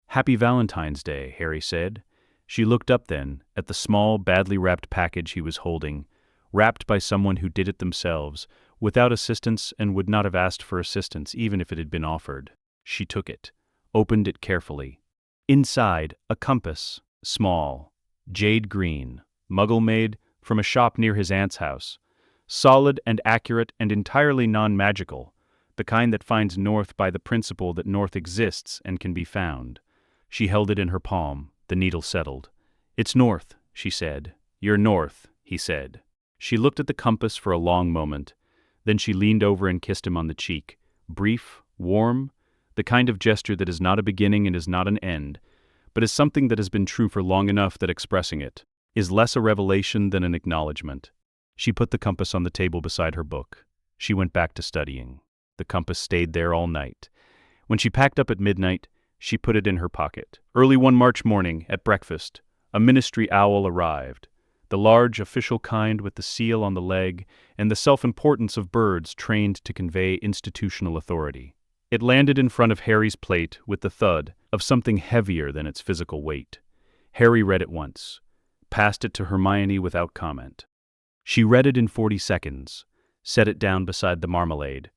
Happy Valentine's Day, Harry said. She looked up then, at the small, badly wrapped package he was holding, wrapped by someone who did it themselves, without assistance and would not have asked for assistance even if it had been offered. She took it, opened it carefully. Inside, a compass, small, jade green, Muggle-made, from a shop near his aunt's house. Solid and accurate and entirely non-magical, the kind that finds north by the principle that north exists and can be found. She held it in her palm. The needle settled. It's north, she said. You're north, he said. She looked at the compass for a long moment. Then she leaned over and kissed him on the cheek. Brief, warm, the kind of gesture that is not a beginning and is not an end, but is something that has been true for long enough that expressing it is less a revelation than an acknowledgement. She put the compass on the table beside her book. She went back to studying. The compass stayed there all night. When she packed up at midnight, she put it in her pocket. Early one March morning, at breakfast, a ministry owl arrived, the large official kind with the seal on the leg and the self-importance of birds trained to convey institutional authority. It landed in front of Harry's plate with the thud of something heavier than its physical weight. Harry read it once, passed it to Hermione without comment. She read it in 40 seconds, set it down beside the marmalade.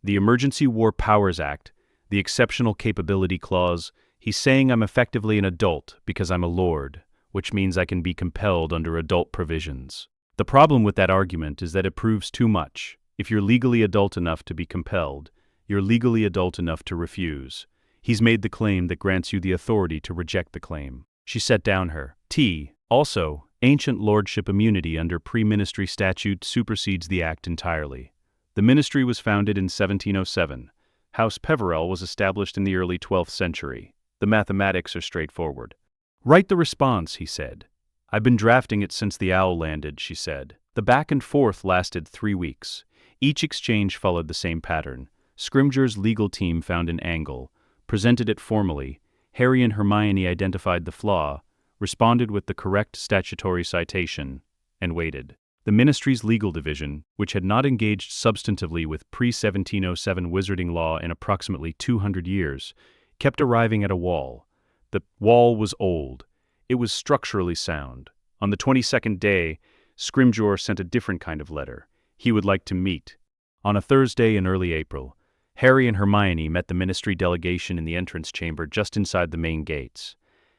The Emergency War Powers Act, the Exceptional Capability Clause. He's saying I'm effectively an adult because I'm a lord, which means I can be compelled under adult provisions. The problem with that argument is that it proves too much. If you're legally adult enough to be compelled, you're legally adult enough to refuse. He's made the claim that grants you the authority to reject the claim. She set down her tea. Also, ancient lordship immunity under pre-ministry statute supersedes the act entirely. The ministry was founded in 1707. House Peverell was established in the early 12th century. The mathematics are straightforward. Write the response, he said. I've been drafting it since the owl landed, she said. The back and forth lasted 3 weeks. Each exchange followed the same pattern. Scrimgeour's legal team found an angle, presented it formally. Harry and Hermione identified the flaw, responded with the correct statutory citation, and waited. The ministry's legal division, which had not engaged substantively with pre-1707 wizarding law in approximately 200 years, kept arriving at a wall. The wall was old. It was structurally sound. On the 22nd day, Scrimgeour sent a different kind of letter. He would like to meet. On a Thursday in early April, Harry and Hermione met the ministry delegation in the entrance chamber just inside the main gates.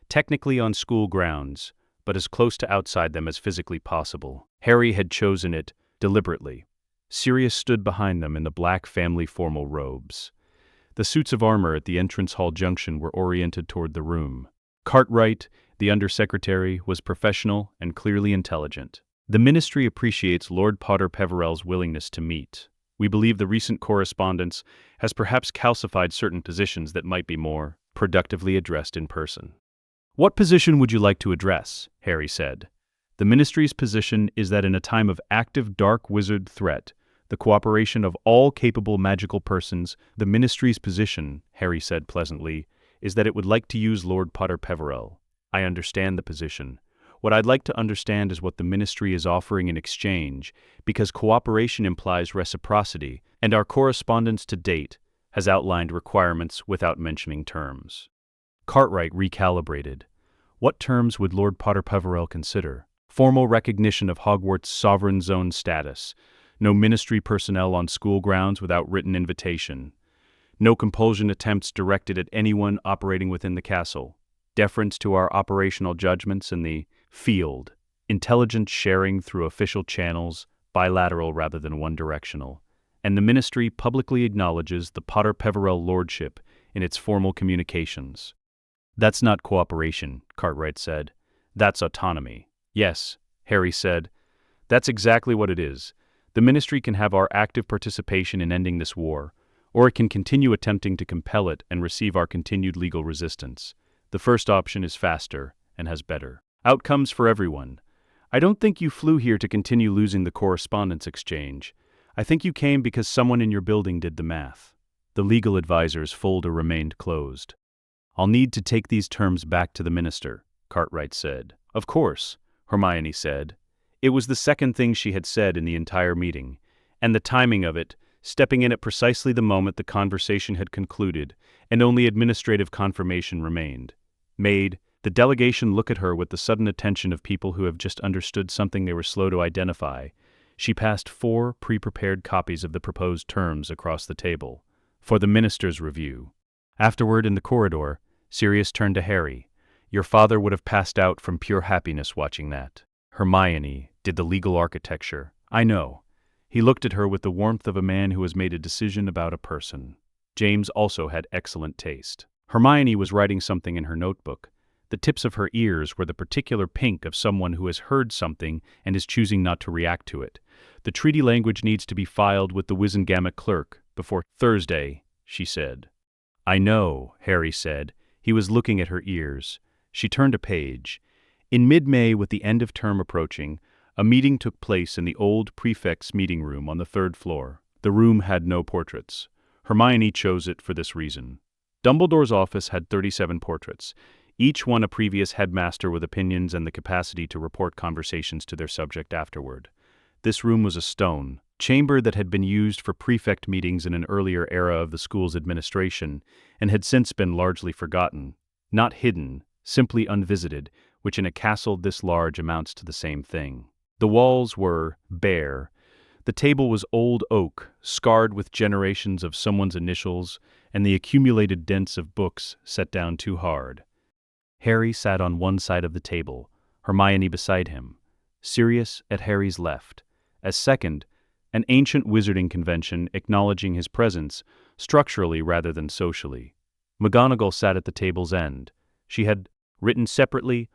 Technically on school grounds, but as close to outside them as physically possible. Harry had chosen it deliberately. Sirius stood behind them in the black family formal robes. The suits of armor at the entrance hall junction were oriented toward the room. Cartwright, the undersecretary, was professional and clearly intelligent. The ministry appreciates Lord Potter Peverell's willingness to meet. We believe the recent correspondence has perhaps calcified certain positions that might be more productively addressed in person. What position would you like to address? Harry said. The ministry's position is that in a time of active dark wizard threat, the cooperation of all capable magical persons, the ministry's position, Harry said pleasantly, is that it would like to use Lord Potter Peverell. I understand the position. What I'd like to understand is what the ministry is offering in exchange, because cooperation implies reciprocity, and our correspondence to date has outlined requirements without mentioning terms. Cartwright recalibrated. What terms would Lord Potter Peverell consider? Formal recognition of Hogwarts' sovereign zone status. No ministry personnel on school grounds without written invitation. No compulsion attempts directed at anyone operating within the castle. Deference to our operational judgments in the field. Intelligence sharing through official channels, bilateral rather than one-directional. And the ministry publicly acknowledges the Potter Peverell lordship in its formal communications. That's not cooperation, Cartwright said. That's autonomy. Yes, Harry said. That's exactly what it is. The ministry can have our active participation in ending this war, or it can continue attempting to compel it and receive our continued legal resistance. The first option is faster and has better outcomes for everyone. I don't think you flew here to continue losing the correspondence exchange. I think you came because someone in your building did the math. The legal advisor's folder remained closed. I'll need to take these terms back to the minister, Cartwright said. Of course, Hermione said. It was the second thing she had said in the entire meeting, and the timing of it, stepping in at precisely the moment the conversation had concluded, and only administrative confirmation remained. Made the delegation look at her with the sudden attention of people who have just understood something they were slow to identify. She passed 4 pre-prepared copies of the proposed terms across the table, for the minister's review. Afterward, in the corridor, Sirius turned to Harry. Your father would have passed out from pure happiness watching that. Hermione did the legal architecture. I know. He looked at her with the warmth of a man who has made a decision about a person. James also had excellent taste. Hermione was writing something in her notebook. The tips of her ears were the particular pink of someone who has heard something and is choosing not to react to it. The treaty language needs to be filed with the Wizengamot clerk before Thursday, she said. I know, Harry said. He was looking at her ears. She turned a page. In mid-May, with the end of term approaching, a meeting took place in the old prefect's meeting room on the 3rd floor. The room had no portraits. Hermione chose it for this reason. Dumbledore's office had 37 portraits, each one a previous headmaster with opinions and the capacity to report conversations to their subject afterward. This room was a stone chamber that had been used for prefect meetings in an earlier era of the school's administration and had since been largely forgotten. Not hidden, simply unvisited, which in a castle this large amounts to the same thing. The walls were bare. The table was old oak, scarred with generations of someone's initials and the accumulated dents of books set down too hard. Harry sat on one side of the table, Hermione beside him, Sirius at Harry's left. As second, an ancient wizarding convention acknowledging his presence, structurally rather than socially. McGonagall sat at the table's end. She had written separately,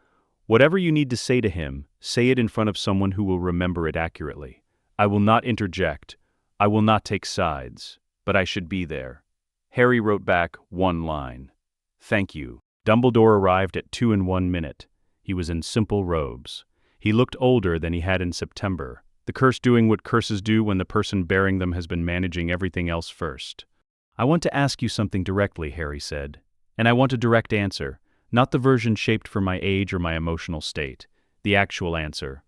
"Whatever you need to say to him, say it in front of someone who will remember it accurately. I will not interject. I will not take sides, but I should be there." Harry wrote back one line. "Thank you." Dumbledore arrived at 2 in 1 minute. He was in simple robes. He looked older than he had in September, the curse doing what curses do when the person bearing them has been managing everything else first. "I want to ask you something directly," Harry said. "And I want a direct answer, not the version shaped for my age or my emotional state. The actual answer."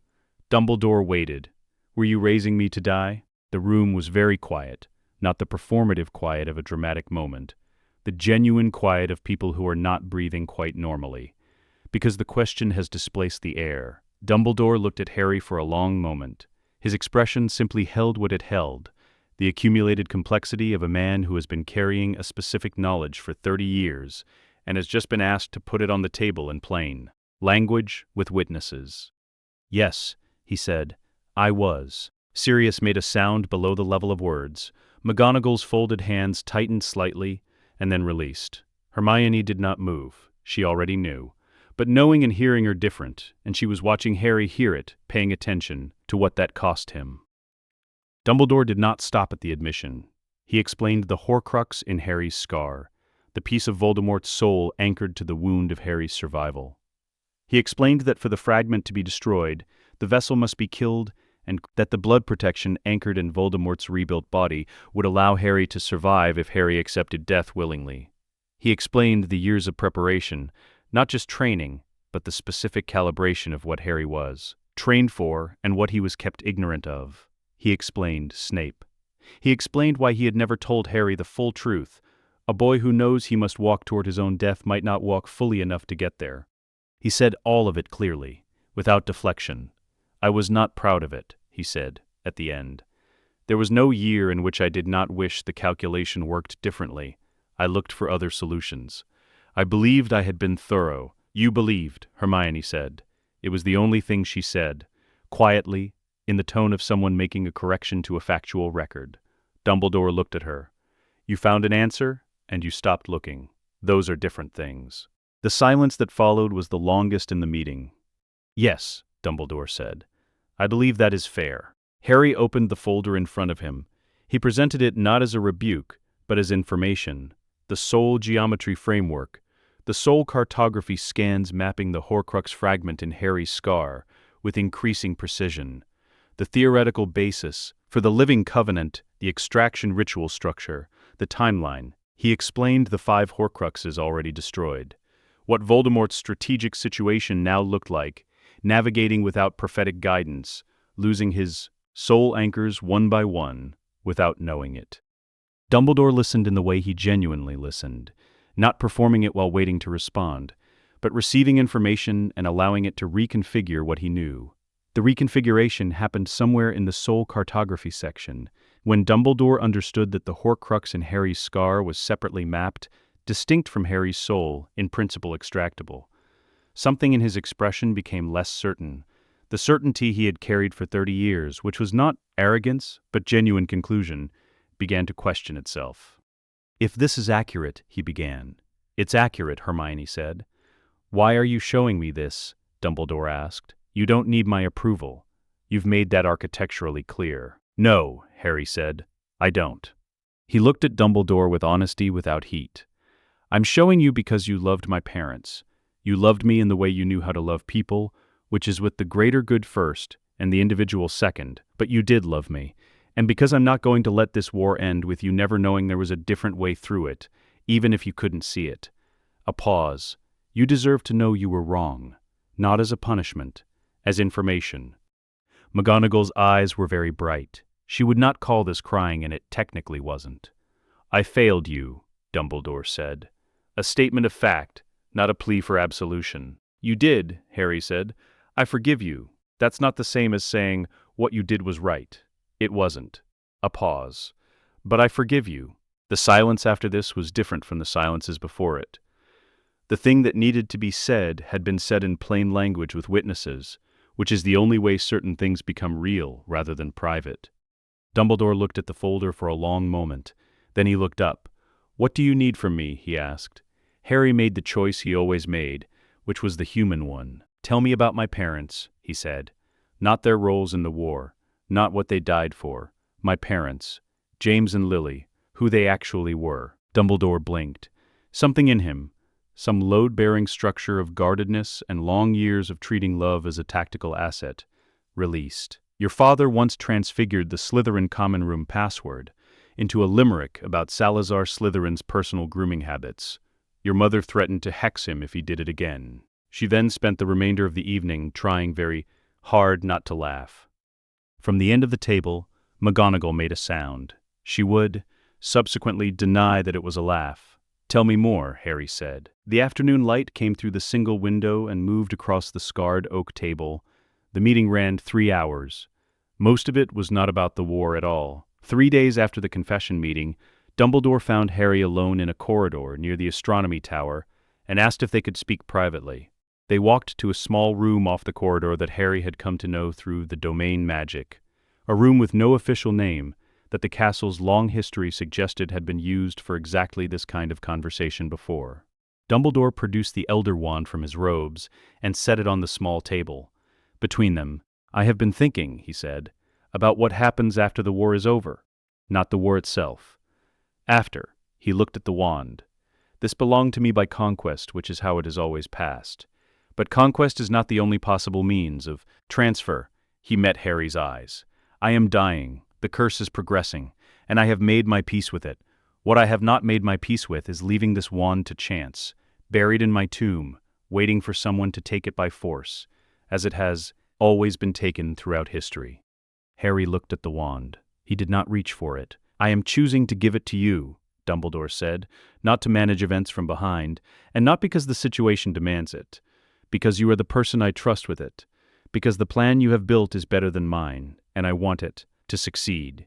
Dumbledore waited. "Were you raising me to die?" The room was very quiet, not the performative quiet of a dramatic moment. The genuine quiet of people who are not breathing quite normally. Because the question has displaced the air. Dumbledore looked at Harry for a long moment. His expression simply held what it held, the accumulated complexity of a man who has been carrying a specific knowledge for 30 years and has just been asked to put it on the table in plain language with witnesses. "Yes," he said, "I was." Sirius made a sound below the level of words. McGonagall's folded hands tightened slightly and then released. Hermione did not move. She already knew. But knowing and hearing are different, and she was watching Harry hear it, paying attention to what that cost him. Dumbledore did not stop at the admission. He explained the Horcrux in Harry's scar, the piece of Voldemort's soul anchored to the wound of Harry's survival. He explained that for the fragment to be destroyed, the vessel must be killed, and that the blood protection anchored in Voldemort's rebuilt body would allow Harry to survive if Harry accepted death willingly. He explained the years of preparation, not just training, but the specific calibration of what Harry was trained for and what he was kept ignorant of. He explained Snape. He explained why he had never told Harry the full truth. A boy who knows he must walk toward his own death might not walk fully enough to get there. He said all of it clearly, without deflection. I was not proud of it, he said, at the end. There was no year in which I did not wish the calculation worked differently. I looked for other solutions. I believed I had been thorough. You believed, Hermione said. It was the only thing she said, quietly, in the tone of someone making a correction to a factual record. Dumbledore looked at her. You found an answer, and you stopped looking. Those are different things. The silence that followed was the longest in the meeting. Yes, Dumbledore said. I believe that is fair. Harry opened the folder in front of him. He presented it not as a rebuke, but as information. The soul geometry framework. The soul cartography scans mapping the Horcrux fragment in Harry's scar with increasing precision. The theoretical basis for the living covenant, the extraction ritual structure, the timeline. He explained the 5 Horcruxes already destroyed. What Voldemort's strategic situation now looked like, navigating without prophetic guidance, losing his soul anchors one by one, without knowing it. Dumbledore listened in the way he genuinely listened, not performing it while waiting to respond, but receiving information and allowing it to reconfigure what he knew. The reconfiguration happened somewhere in the soul cartography section, when Dumbledore understood that the Horcrux in Harry's scar was separately mapped, distinct from Harry's soul, in principle extractable. Something in his expression became less certain. The certainty he had carried for 30 years, which was not arrogance, but genuine conclusion, began to question itself. If this is accurate, he began. It's accurate, Hermione said. Why are you showing me this? Dumbledore asked. You don't need my approval. You've made that architecturally clear. No, Harry said. I don't. He looked at Dumbledore with honesty without heat. I'm showing you because you loved my parents. You loved me in the way you knew how to love people, which is with the greater good first and the individual second, but you did love me. And because I'm not going to let this war end with you never knowing there was a different way through it, even if you couldn't see it. A pause. You deserve to know you were wrong, not as a punishment, as information. McGonagall's eyes were very bright. She would not call this crying, and it technically wasn't. I failed you, Dumbledore said. A statement of fact, not a plea for absolution. You did, Harry said. I forgive you. That's not the same as saying what you did was right. It wasn't. A pause. But I forgive you. The silence after this was different from the silences before it. The thing that needed to be said had been said in plain language with witnesses, which is the only way certain things become real rather than private. Dumbledore looked at the folder for a long moment. Then he looked up. What do you need from me? He asked. Harry made the choice he always made, which was the human one. Tell me about my parents, he said. Not their roles in the war, not what they died for. My parents, James and Lily, who they actually were. Dumbledore blinked. Something in him, some load-bearing structure of guardedness and long years of treating love as a tactical asset, released. Your father once transfigured the Slytherin common room password into a limerick about Salazar Slytherin's personal grooming habits. Your mother threatened to hex him if he did it again. She then spent the remainder of the evening trying very hard not to laugh. From the end of the table, McGonagall made a sound. She would, subsequently, deny that it was a laugh. Tell me more, Harry said. The afternoon light came through the single window and moved across the scarred oak table. The meeting ran 3 hours. Most of it was not about the war at all. 3 days after the confession meeting, Dumbledore found Harry alone in a corridor near the astronomy tower and asked if they could speak privately. They walked to a small room off the corridor that Harry had come to know through the domain magic, a room with no official name that the castle's long history suggested had been used for exactly this kind of conversation before. Dumbledore produced the Elder Wand from his robes and set it on the small table. Between them, I have been thinking, he said, about what happens after the war is over, not the war itself. After, he looked at the wand. This belonged to me by conquest, which is how it has always passed. But conquest is not the only possible means of transfer. He met Harry's eyes. I am dying. The curse is progressing, and I have made my peace with it. What I have not made my peace with is leaving this wand to chance, buried in my tomb, waiting for someone to take it by force, as it has always been taken throughout history. Harry looked at the wand. He did not reach for it. I am choosing to give it to you, Dumbledore said, not to manage events from behind, and not because the situation demands it, Because you are the person I trust with it. Because the plan you have built is better than mine, and I want it to succeed.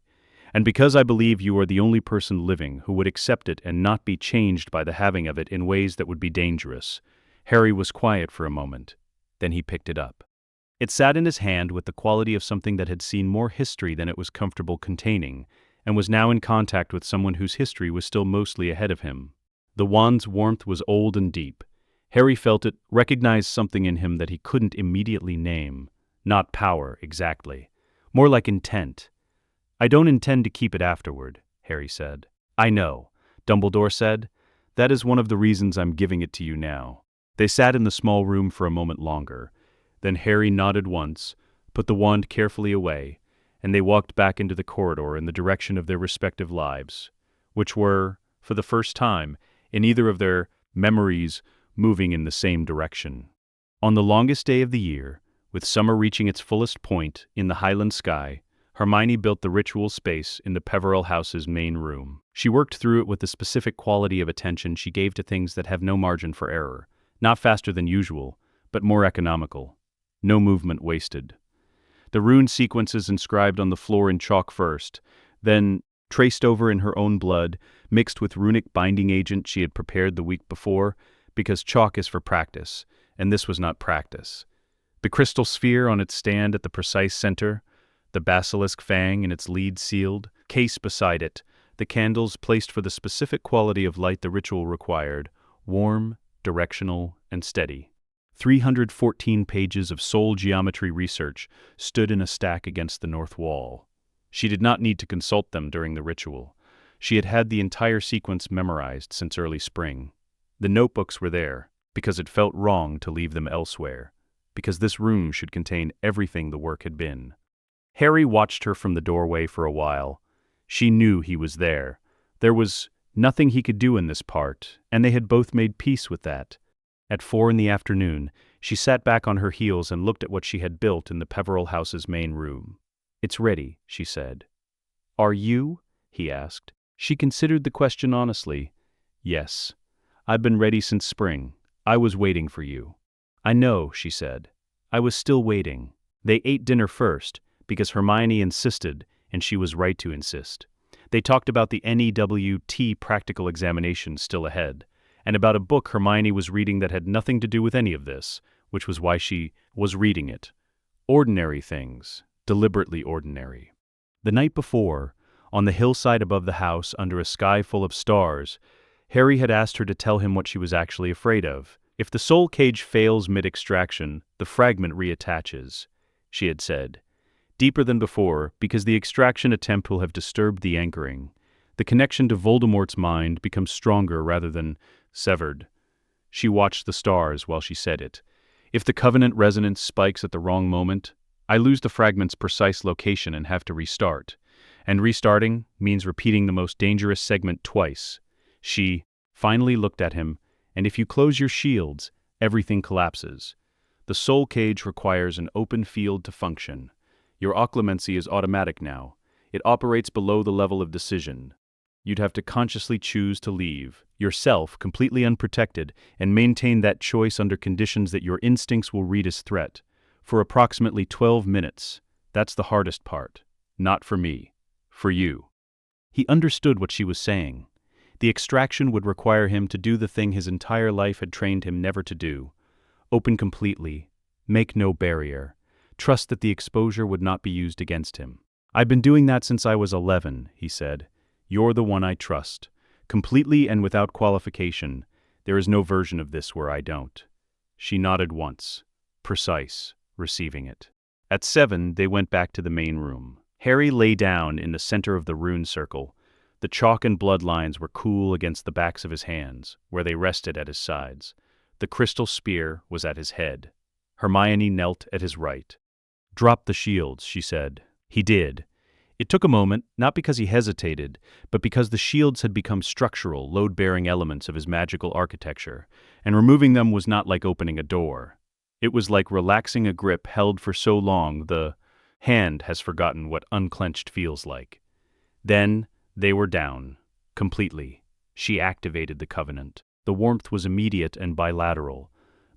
And because I believe you are the only person living who would accept it and not be changed by the having of it in ways that would be dangerous." Harry was quiet for a moment. Then he picked it up. It sat in his hand with the quality of something that had seen more history than it was comfortable containing, and was now in contact with someone whose history was still mostly ahead of him. The wand's warmth was old and deep. Harry felt it, recognized something in him that he couldn't immediately name. Not power, exactly. More like intent. "I don't intend to keep it afterward," Harry said. "I know," Dumbledore said. "That is one of the reasons I'm giving it to you now." They sat in the small room for a moment longer. Then Harry nodded once, put the wand carefully away, and they walked back into the corridor in the direction of their respective lives, which were, for the first time, in either of their memories, moving in the same direction. On the longest day of the year, with summer reaching its fullest point in the Highland sky, Hermione built the ritual space in the Peverell house's main room. She worked through it with the specific quality of attention she gave to things that have no margin for error, not faster than usual, but more economical. No movement wasted. The rune sequences inscribed on the floor in chalk first, then traced over in her own blood, mixed with runic binding agent she had prepared the week before, because chalk is for practice, and this was not practice. The crystal sphere on its stand at the precise center, the basilisk fang in its lead sealed, case beside it, the candles placed for the specific quality of light the ritual required, warm, directional, and steady. 314 pages of soul geometry research stood in a stack against the north wall. She did not need to consult them during the ritual. She had had the entire sequence memorized since early spring. The notebooks were there, because it felt wrong to leave them elsewhere, because this room should contain everything the work had been. Harry watched her from the doorway for a while. She knew he was there. There was nothing he could do in this part, and they had both made peace with that. At 4 in the afternoon, she sat back on her heels and looked at what she had built in the Peverell house's main room. "It's ready," she said. "Are you?" he asked. She considered the question honestly. "Yes. I've been ready since spring. I was waiting for you." "I know," she said. "I was still waiting." They ate dinner first, because Hermione insisted, and she was right to insist. They talked about the NEWT practical examination still ahead, and about a book Hermione was reading that had nothing to do with any of this, which was why she was reading it. Ordinary things, deliberately ordinary. The night before, on the hillside above the house under a sky full of stars, Harry had asked her to tell him what she was actually afraid of. "If the soul cage fails mid-extraction, the fragment reattaches," she had said. "Deeper than before, because the extraction attempt will have disturbed the anchoring. The connection to Voldemort's mind becomes stronger rather than severed." She watched the stars while she said it. "If the Covenant resonance spikes at the wrong moment, I lose the fragment's precise location and have to restart. And restarting means repeating the most dangerous segment twice." She finally looked at him, "And if you close your shields, everything collapses. The soul cage requires an open field to function. Your occlumency is automatic now. It operates below the level of decision. You'd have to consciously choose to leave, yourself completely unprotected, and maintain that choice under conditions that your instincts will read as threat. For approximately 12 minutes. That's the hardest part. Not for me. For you." He understood what she was saying. The extraction would require him to do the thing his entire life had trained him never to do. Open completely. Make no barrier. Trust that the exposure would not be used against him. "I've been doing that since I was 11, he said. "You're the one I trust. Completely and without qualification. There is no version of this where I don't." She nodded once. Precise, receiving it. At 7, they went back to the main room. Harry lay down in the center of the rune circle. The chalk and blood lines were cool against the backs of his hands, where they rested at his sides. The crystal spear was at his head. Hermione knelt at his right. "Drop the shields," she said. He did. It took a moment, not because he hesitated, but because the shields had become structural, load-bearing elements of his magical architecture, and removing them was not like opening a door. It was like relaxing a grip held for so long the hand has forgotten what unclenched feels like. Then they were down, completely. She activated the covenant. The warmth was immediate and bilateral.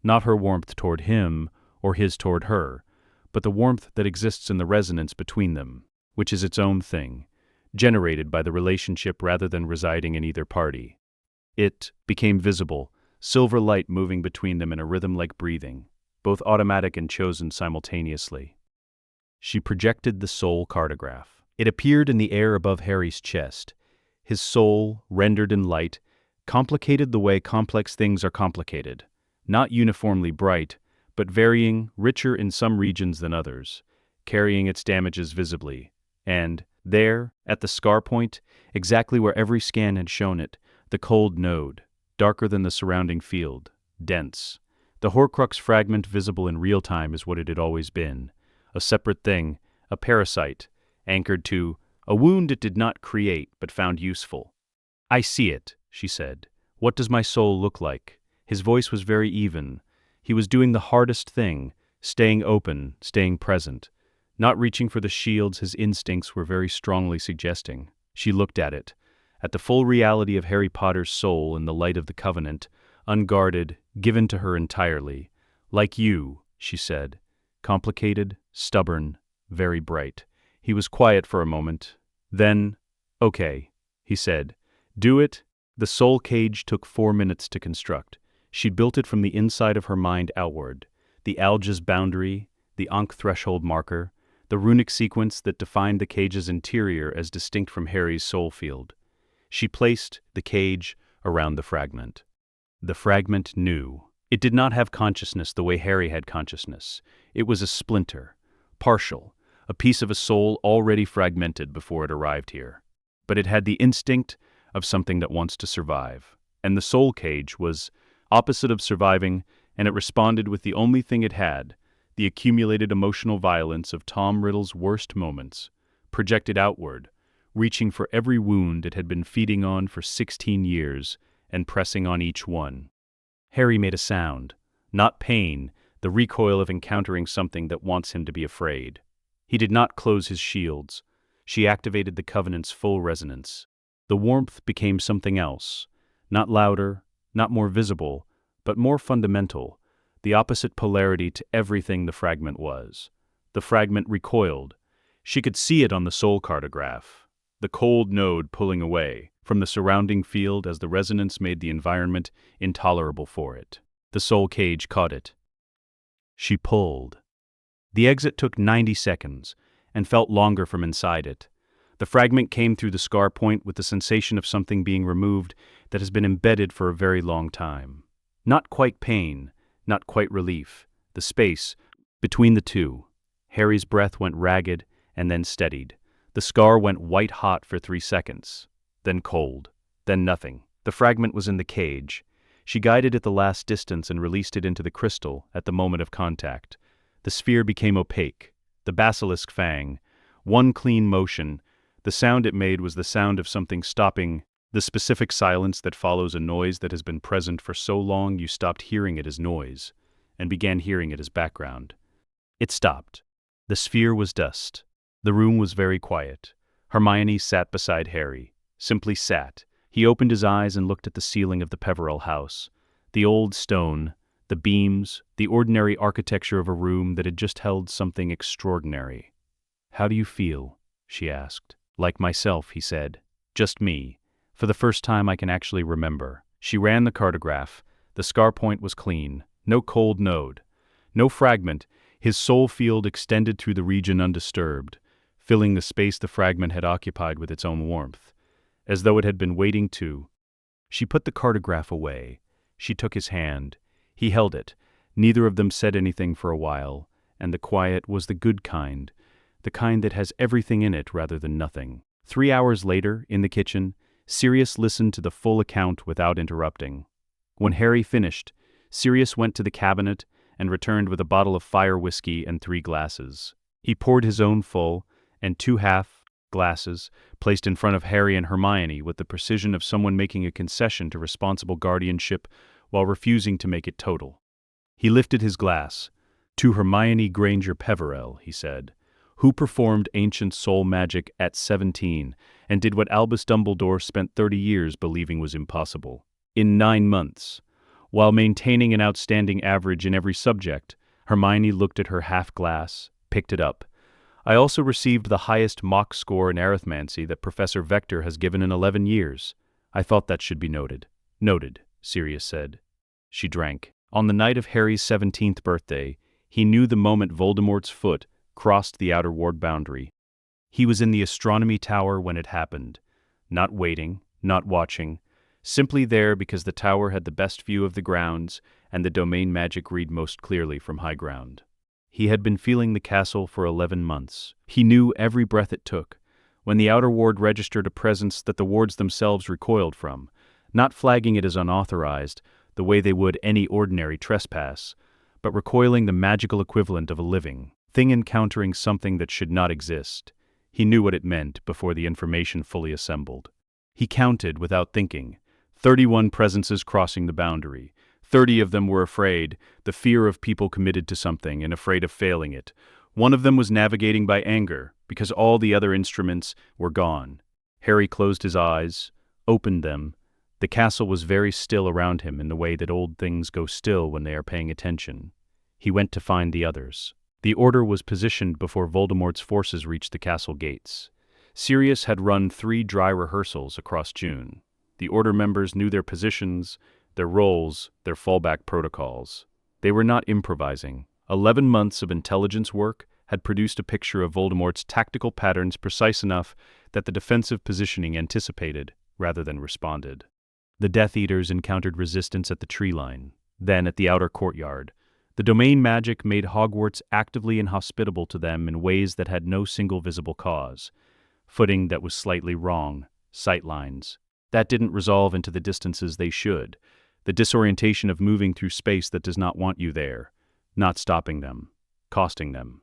not her warmth toward him or his toward her, but the warmth that exists in the resonance between them, which is its own thing, generated by the relationship rather than residing in either party. It became visible, silver light moving between them in a rhythm like breathing, both automatic and chosen simultaneously. She projected the soul cartograph. It appeared in the air above Harry's chest. His soul, rendered in light, complicated the way complex things are complicated, not uniformly bright, but varying, richer in some regions than others, carrying its damages visibly. And there, at the scar point, exactly where every scan had shown it, the cold node, darker than the surrounding field, dense. The Horcrux fragment visible in real time is what it had always been, a separate thing, a parasite, anchored to a wound it did not create but found useful. "I see it," she said. "What does my soul look like?" His voice was very even. He was doing the hardest thing, staying open, staying present, not reaching for the shields his instincts were very strongly suggesting. She looked at the full reality of Harry Potter's soul in the light of the Covenant, unguarded, given to her entirely. "Like you," she said. Complicated, stubborn, very bright. He was quiet for a moment. Then, "Okay," he said. "Do it." The soul cage took 4 minutes to construct. She built it from the inside of her mind outward. The Alge's boundary, the Ankh threshold marker, the runic sequence that defined the cage's interior as distinct from Harry's soul field. She placed the cage around the fragment. The fragment knew. It did not have consciousness the way Harry had consciousness. It was a splinter, partial, a piece of a soul already fragmented before it arrived here. But it had the instinct of something that wants to survive. And the soul cage was opposite of surviving, and it responded with the only thing it had, the accumulated emotional violence of Tom Riddle's worst moments, projected outward, reaching for every wound it had been feeding on for 16 years and pressing on each one. Harry made a sound, not pain, the recoil of encountering something that wants him to be afraid. He did not close his shields. She activated the Covenant's full resonance. The warmth became something else, not louder, not more visible, but more fundamental, the opposite polarity to everything the fragment was. The fragment recoiled. She could see it on the soul cartograph, the cold node pulling away from the surrounding field as the resonance made the environment intolerable for it. The soul cage caught it. She pulled. The exit took 90 seconds and felt longer from inside it. The fragment came through the scar point with the sensation of something being removed that has been embedded for a very long time. Not quite pain, not quite relief. The space between the two. Harry's breath went ragged and then steadied. The scar went white-hot for 3 seconds, then cold, then nothing. The fragment was in the cage. She guided it the last distance and released it into the crystal at the moment of contact. The sphere became opaque. The basilisk fang. One clean motion. The sound it made was the sound of something stopping, the specific silence that follows a noise that has been present for so long you stopped hearing it as noise, and began hearing it as background. It stopped. The sphere was dust. The room was very quiet. Hermione sat beside Harry. Simply sat. He opened his eyes and looked at the ceiling of the Peverell house. The old stone, the beams, the ordinary architecture of a room that had just held something extraordinary. "How do you feel?" she asked. "Like myself," he said. "Just me. For the first time I can actually remember." She ran the cartograph. The scar point was clean. No cold node. No fragment. His soul field extended through the region undisturbed, filling the space the fragment had occupied with its own warmth, as though it had been waiting to. She put the cartograph away. She took his hand. He held it. Neither of them said anything for a while, and the quiet was the good kind, the kind that has everything in it rather than nothing. 3 hours later, in the kitchen, Sirius listened to the full account without interrupting. When Harry finished, Sirius went to the cabinet and returned with a bottle of fire whiskey and 3 glasses. He poured his own full, and 2 half glasses, placed in front of Harry and Hermione with the precision of someone making a concession to responsible guardianship while refusing to make it total. He lifted his glass. "To Hermione Granger Peverell," he said, "who performed ancient soul magic at 17 and did what Albus Dumbledore spent 30 years believing was impossible. In 9 months. While maintaining an outstanding average in every subject, Hermione looked at her half-glass, picked it up. I also received the highest mock score in arithmancy that Professor Vector has given in 11 years. I thought that should be noted. Noted, Sirius said. She drank. On the night of Harry's 17th birthday, he knew the moment Voldemort's foot crossed the outer ward boundary. He was in the astronomy tower when it happened. Not waiting, not watching, simply there because the tower had the best view of the grounds and the domain magic read most clearly from high ground. He had been feeling the castle for 11 months. He knew every breath it took. When the outer ward registered a presence that the wards themselves recoiled from, not flagging it as unauthorized, the way they would any ordinary trespass, but recoiling the magical equivalent of a living thing encountering something that should not exist. He knew what it meant before the information fully assembled. He counted without thinking. 31 presences crossing the boundary. 30 of them were afraid, the fear of people committed to something and afraid of failing it. One of them was navigating by anger, because all the other instruments were gone. Harry closed his eyes, opened them. The castle was very still around him in the way that old things go still when they are paying attention. He went to find the others. The order was positioned before Voldemort's forces reached the castle gates. Sirius had run 3 dry rehearsals across June. The order members knew their positions, their roles, their fallback protocols. They were not improvising. 11 months of intelligence work had produced a picture of Voldemort's tactical patterns precise enough that the defensive positioning anticipated, rather than responded. The Death Eaters encountered resistance at the tree line, then at the outer courtyard. The domain magic made Hogwarts actively inhospitable to them in ways that had no single visible cause. Footing that was slightly wrong, sightlines. That didn't resolve into the distances they should. The disorientation of moving through space that does not want you there, not stopping them, costing them.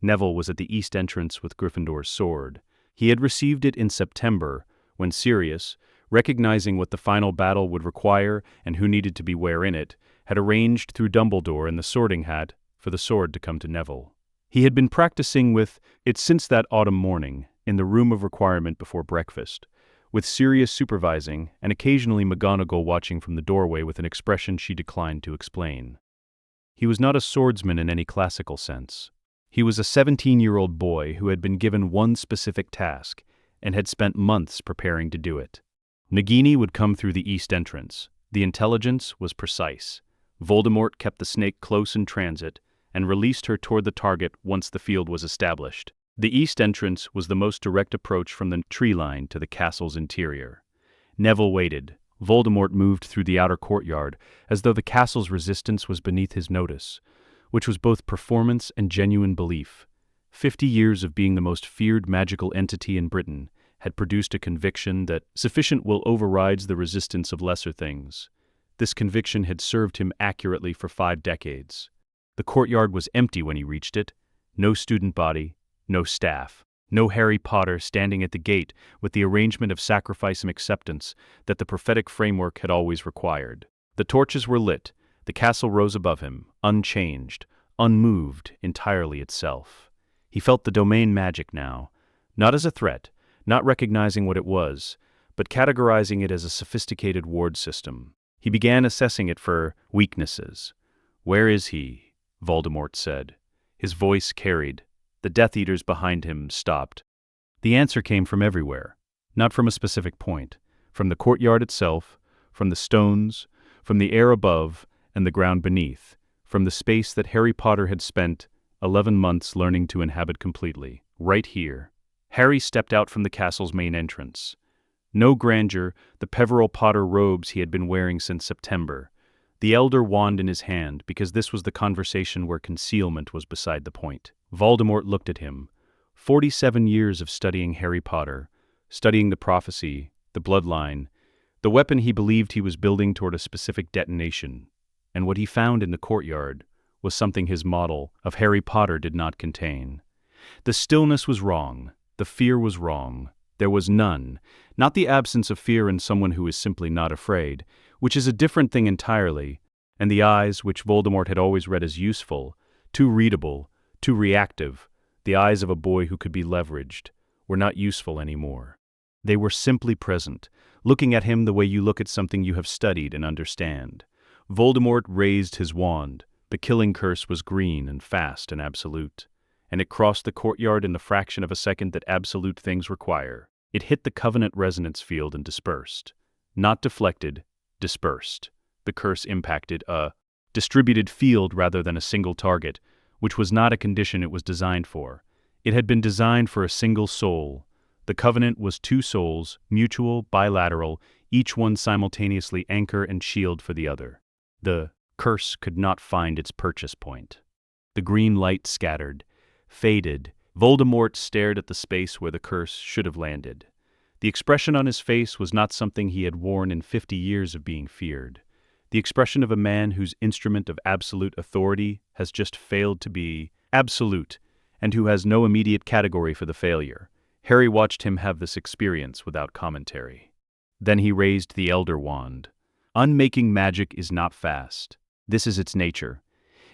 Neville was at the east entrance with Gryffindor's sword. He had received it in September, when Sirius, recognizing what the final battle would require and who needed to be where in it, had arranged through Dumbledore and the Sorting Hat for the sword to come to Neville. He had been practicing with it since that autumn morning, in the room of requirement before breakfast, with Sirius supervising and occasionally McGonagall watching from the doorway with an expression she declined to explain. He was not a swordsman in any classical sense. He was a 17-year-old boy who had been given one specific task and had spent months preparing to do it. Nagini would come through the east entrance. The intelligence was precise. Voldemort kept the snake close in transit and released her toward the target once the field was established. The east entrance was the most direct approach from the tree line to the castle's interior. Neville waited. Voldemort moved through the outer courtyard as though the castle's resistance was beneath his notice, which was both performance and genuine belief. 50 years of being the most feared magical entity in Britain had produced a conviction that sufficient will overrides the resistance of lesser things. This conviction had served him accurately for 5 decades. The courtyard was empty when he reached it. No student body, no staff, no Harry Potter standing at the gate with the arrangement of sacrifice and acceptance that the prophetic framework had always required. The torches were lit. The castle rose above him, unchanged, unmoved, entirely itself. He felt the domain magic now, not as a threat, not recognizing what it was, but categorizing it as a sophisticated ward system. He began assessing it for weaknesses. "Where is he?" Voldemort said. His voice carried. The Death Eaters behind him stopped. The answer came from everywhere, not from a specific point, from the courtyard itself, from the stones, from the air above and the ground beneath, from the space that Harry Potter had spent 11 months learning to inhabit completely, right here. Harry stepped out from the castle's main entrance. No grandeur, the Peveril Potter robes he had been wearing since September, the elder wand in his hand, because this was the conversation where concealment was beside the point. Voldemort looked at him. 47 years of studying Harry Potter, studying the prophecy, the bloodline, the weapon he believed he was building toward a specific detonation, and what he found in the courtyard was something his model of Harry Potter did not contain. The stillness was wrong. The fear was wrong. There was none, not the absence of fear in someone who is simply not afraid, which is a different thing entirely, and the eyes which Voldemort had always read as useful, too readable, too reactive, the eyes of a boy who could be leveraged, were not useful anymore. They were simply present, looking at him the way you look at something you have studied and understand. Voldemort raised his wand. The killing curse was green and fast and absolute, and it crossed the courtyard in the fraction of a second that absolute things require. It hit the Covenant resonance field and dispersed. Not deflected, dispersed. The curse impacted a distributed field rather than a single target, which was not a condition it was designed for. It had been designed for a single soul. The Covenant was two souls, mutual, bilateral, each one simultaneously anchor and shield for the other. The curse could not find its purchase point. The green light scattered, faded. Voldemort stared at the space where the curse should have landed. The expression on his face was not something he had worn in 50 years of being feared. The expression of a man whose instrument of absolute authority has just failed to be absolute, and who has no immediate category for the failure. Harry watched him have this experience without commentary. Then he raised the Elder Wand. Unmaking magic is not fast. This is its nature.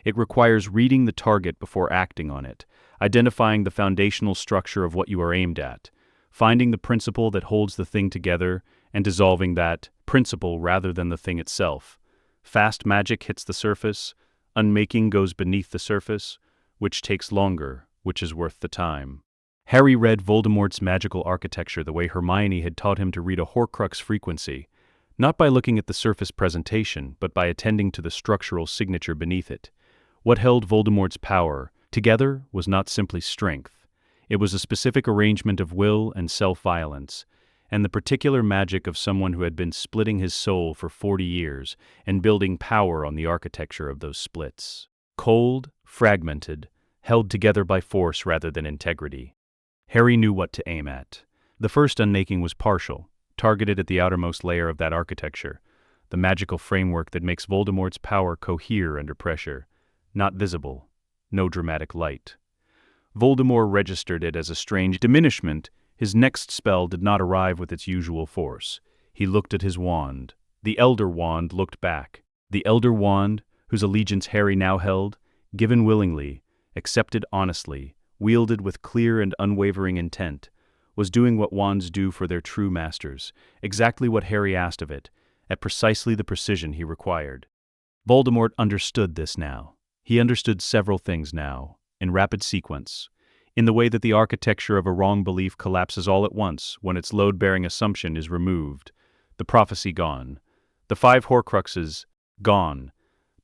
It requires reading the target before acting on it, identifying the foundational structure of what you are aimed at, finding the principle that holds the thing together, and dissolving that principle rather than the thing itself. Fast magic hits the surface, unmaking goes beneath the surface, which takes longer, which is worth the time. Harry read Voldemort's magical architecture the way Hermione had taught him to read a Horcrux frequency, not by looking at the surface presentation, but by attending to the structural signature beneath it. What held Voldemort's power together was not simply strength. It was a specific arrangement of will and self-violence, and the particular magic of someone who had been splitting his soul for 40 years and building power on the architecture of those splits. Cold, fragmented, held together by force rather than integrity. Harry knew what to aim at. The first unmaking was partial, targeted at the outermost layer of that architecture, the magical framework that makes Voldemort's power cohere under pressure, not visible, no dramatic light. Voldemort registered it as a strange diminishment. His next spell did not arrive with its usual force. He looked at his wand. The Elder Wand looked back. The Elder Wand, whose allegiance Harry now held, given willingly, accepted honestly, wielded with clear and unwavering intent, was doing what wands do for their true masters, exactly what Harry asked of it, at precisely the precision he required. Voldemort understood this now. He understood several things now, in rapid sequence, in the way that the architecture of a wrong belief collapses all at once when its load-bearing assumption is removed, the prophecy gone, the 5 Horcruxes gone,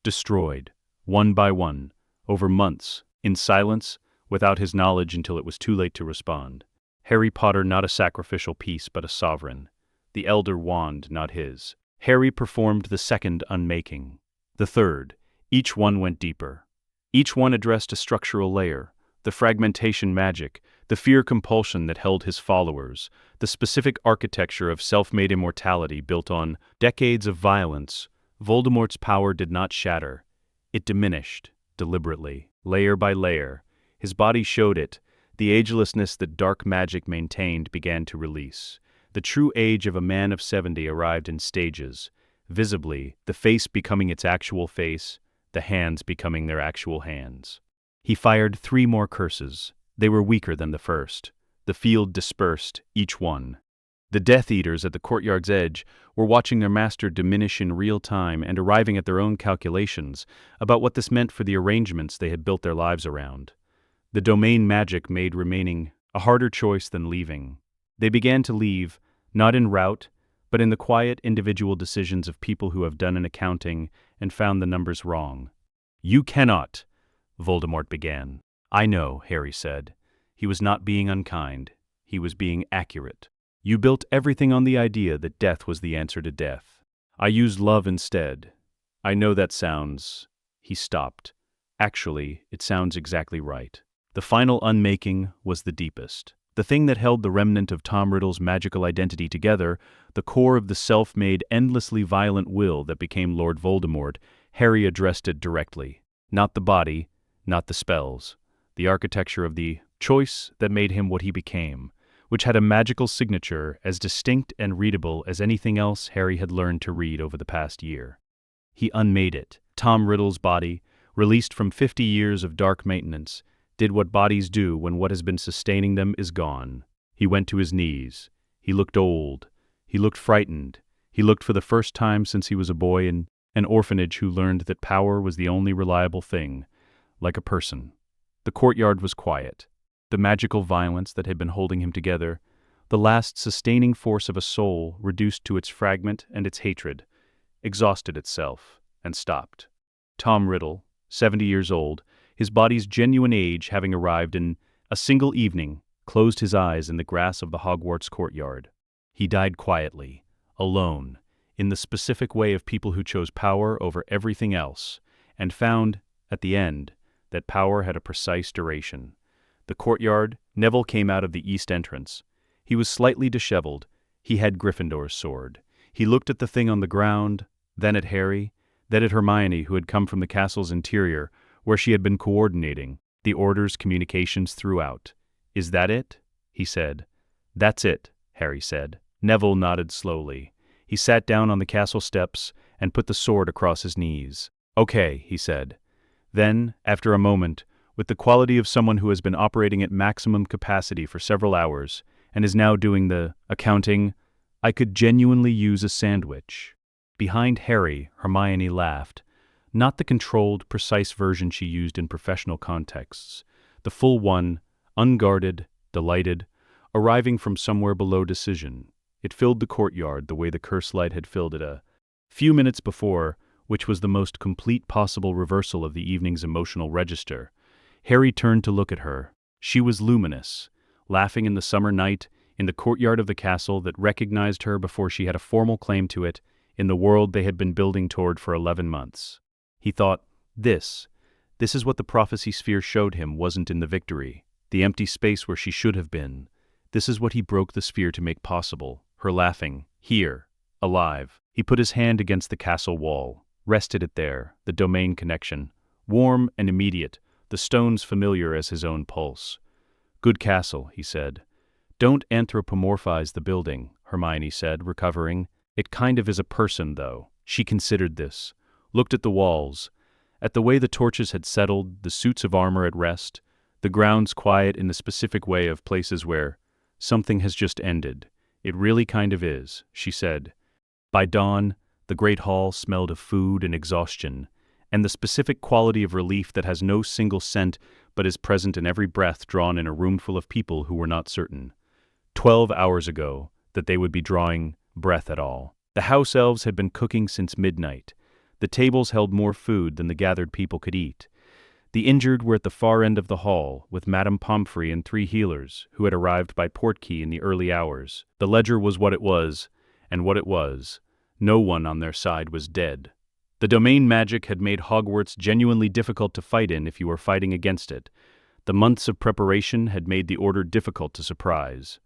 destroyed, one by one, over months, in silence, without his knowledge until it was too late to respond. Harry Potter not a sacrificial piece but a sovereign. The Elder Wand not his. Harry performed the second unmaking. The third. Each one went deeper. Each one addressed a structural layer, the fragmentation magic, the fear compulsion that held his followers, the specific architecture of self-made immortality built on decades of violence. Voldemort's power did not shatter. It diminished, deliberately, layer by layer. His body showed it. The agelessness that dark magic maintained began to release. The true age of a man of 70 arrived in stages, visibly, the face becoming its actual face, the hands becoming their actual hands. He fired 3 more curses. They were weaker than the first. The field dispersed, each one. The Death Eaters at the courtyard's edge were watching their master diminish in real time and arriving at their own calculations about what this meant for the arrangements they had built their lives around. The domain magic made remaining a harder choice than leaving. They began to leave, not in rout, but in the quiet individual decisions of people who have done an accounting and found the numbers wrong. "You cannot," Voldemort began. "I know," Harry said. He was not being unkind. He was being accurate. "You built everything on the idea that death was the answer to death. I used love instead. I know that sounds—" He stopped. Actually, it sounds exactly right. The final unmaking was the deepest. The thing that held the remnant of Tom Riddle's magical identity together, the core of the self-made, endlessly violent will that became Lord Voldemort, Harry addressed it directly. Not the body, not the spells. The architecture of the choice that made him what he became, which had a magical signature as distinct and readable as anything else Harry had learned to read over the past year. He unmade it. Tom Riddle's body, released from 50 years of dark maintenance, did what bodies do when what has been sustaining them is gone. He went to his knees. He looked old. He looked frightened. He looked for the first time since he was a boy, and an orphanage who learned that power was the only reliable thing, like a person. The courtyard was quiet. The magical violence that had been holding him together, the last sustaining force of a soul reduced to its fragment and its hatred, exhausted itself and stopped. Tom Riddle, 70 years old, his body's genuine age having arrived in a single evening, closed his eyes in the grass of the Hogwarts courtyard. He died quietly, alone, in the specific way of people who chose power over everything else, and found, at the end, that power had a precise duration. The courtyard, Neville came out of the east entrance. He was slightly disheveled. He had Gryffindor's sword. He looked at the thing on the ground, then at Harry, then at Hermione, who had come from the castle's interior, where she had been coordinating the orders, communications throughout. "Is that it?" he said. "That's it," Harry said. Neville nodded slowly. He sat down on the castle steps and put the sword across his knees. "Okay," he said. Then, after a moment, with the quality of someone who has been operating at maximum capacity for several hours and is now doing the accounting, "I could genuinely use a sandwich." Behind Harry, Hermione laughed. Not the controlled, precise version she used in professional contexts. The full one, unguarded, delighted, arriving from somewhere below decision. It filled the courtyard the way the curse light had filled it a few minutes before, which was the most complete possible reversal of the evening's emotional register. Harry turned to look at her. She was luminous, laughing in the summer night, in the courtyard of the castle that recognized her before she had a formal claim to it, in the world they had been building toward for 11 months. He thought, this is what the prophecy sphere showed him wasn't in the victory, the empty space where she should have been. This is what he broke the sphere to make possible, her laughing, here, alive. He put his hand against the castle wall, rested it there, the domain connection, warm and immediate, the stones familiar as his own pulse. "Good castle," he said. "Don't anthropomorphize the building," Hermione said, recovering. "It kind of is a person, though." She considered this, looked at the walls, at the way the torches had settled, the suits of armor at rest, the grounds quiet in the specific way of places where something has just ended. "It really kind of is," she said. By dawn, the great hall smelled of food and exhaustion, and the specific quality of relief that has no single scent but is present in every breath drawn in a room full of people who were not certain, 12 hours ago, that they would be drawing breath at all. The house elves had been cooking since midnight. The tables held more food than the gathered people could eat. The injured were at the far end of the hall, with Madame Pomfrey and 3 healers, who had arrived by portkey in the early hours. The ledger was what it was, and what it was. No one on their side was dead. The domain magic had made Hogwarts genuinely difficult to fight in if you were fighting against it. The months of preparation had made the order difficult to surprise.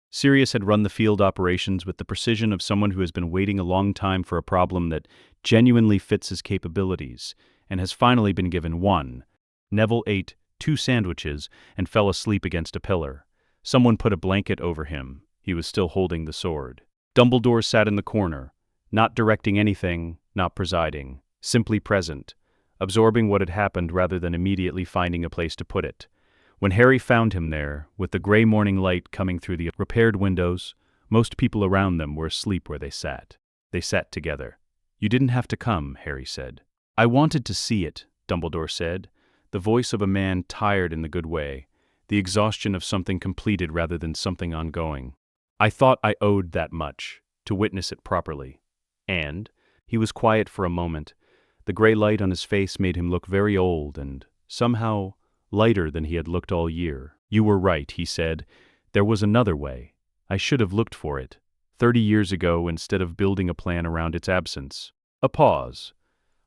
Sirius had run the field operations with the precision of someone who has been waiting a long time for a problem that genuinely fits his capabilities, and has finally been given one. Neville ate 2 sandwiches and fell asleep against a pillar. Someone put a blanket over him. He was still holding the sword. Dumbledore sat in the corner, not directing anything, not presiding, simply present, absorbing what had happened rather than immediately finding a place to put it. When Harry found him there, with the gray morning light coming through the repaired windows, most people around them were asleep where they sat. They sat together. "You didn't have to come," Harry said. "I wanted to see it," Dumbledore said, the voice of a man tired in the good way, the exhaustion of something completed rather than something ongoing. "I thought I owed that much, to witness it properly." And he was quiet for a moment. The gray light on his face made him look very old and, somehow, lighter than he had looked all year. "You were right," he said. "There was another way. I should have looked for it 30 years ago instead of building a plan around its absence." A pause.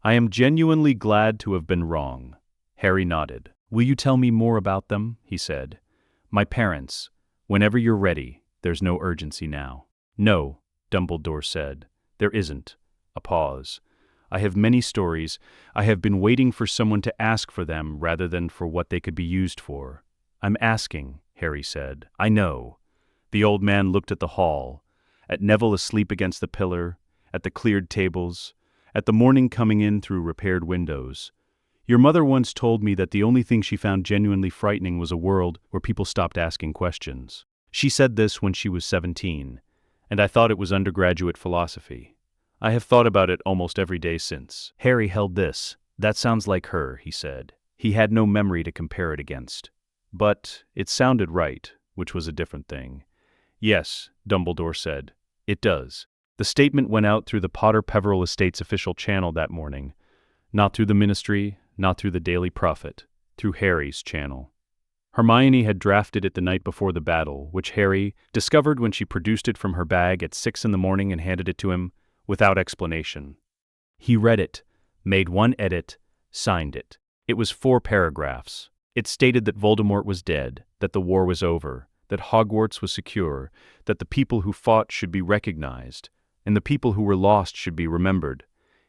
"I am genuinely glad to have been wrong." Harry nodded. "Will you tell me more about them?" he said. "My parents. Whenever you're ready. There's no urgency now." "No," Dumbledore said. "There isn't." A pause. "I have many stories. I have been waiting for someone to ask for them rather than for what they could be used for." "I'm asking," Harry said. "I know." The old man looked at the hall, at Neville asleep against the pillar, at the cleared tables, at the morning coming in through repaired windows. "Your mother once told me that the only thing she found genuinely frightening was a world where people stopped asking questions. She said this when she was 17, and I thought it was undergraduate philosophy. I have thought about it almost every day since. Harry held this. That sounds like her, he said. He had no memory to compare it against. But it sounded right, which was a different thing. Yes, Dumbledore said. It does. The statement went out through the Potter Peverell Estate's official channel that morning. Not through the Ministry, not through the Daily Prophet, through Harry's channel. Hermione had drafted it the night before the battle, which Harry discovered when she produced it from her bag at 6 in the morning and handed it to him, without explanation. He read it, made one edit, signed it. It was 4 paragraphs. It stated that Voldemort was dead, that the war was over, that Hogwarts was secure, that the people who fought should be recognized, and the people who were lost should be remembered.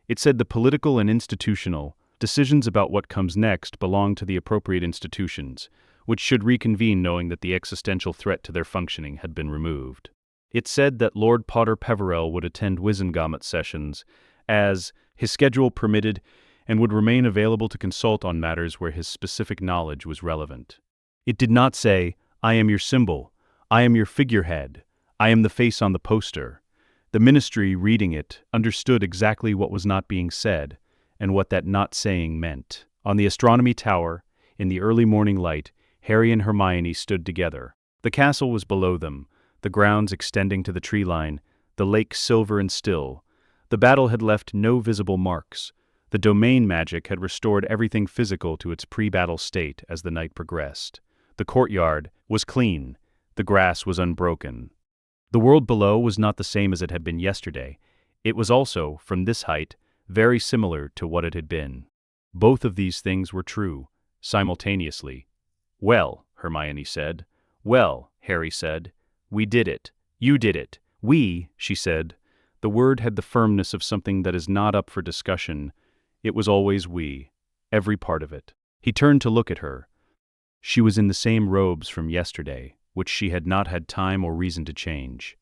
It said the political and institutional decisions about what comes next belong to the appropriate institutions, which should reconvene knowing that the existential threat to their functioning had been removed. It said that Lord Potter Peverell would attend Wizengamot sessions, as his schedule permitted, and would remain available to consult on matters where his specific knowledge was relevant. It did not say, I am your symbol, I am your figurehead, I am the face on the poster. The Ministry, reading it, understood exactly what was not being said, and what that not saying meant. On the astronomy tower, in the early morning light, Harry and Hermione stood together. The castle was below them, the grounds extending to the tree line, the lake silver and still. The battle had left no visible marks. The domain magic had restored everything physical to its pre-battle state as the night progressed. The courtyard was clean. The grass was unbroken. The world below was not the same as it had been yesterday. It was also, from this height, very similar to what it had been. Both of these things were true, simultaneously. Well, Hermione said. Well, Harry said. We did it. You did it. We, she said. The word had the firmness of something that is not up for discussion. It was always we. Every part of it. He turned to look at her. She was in the same robes from yesterday, which she had not had time or reason to change.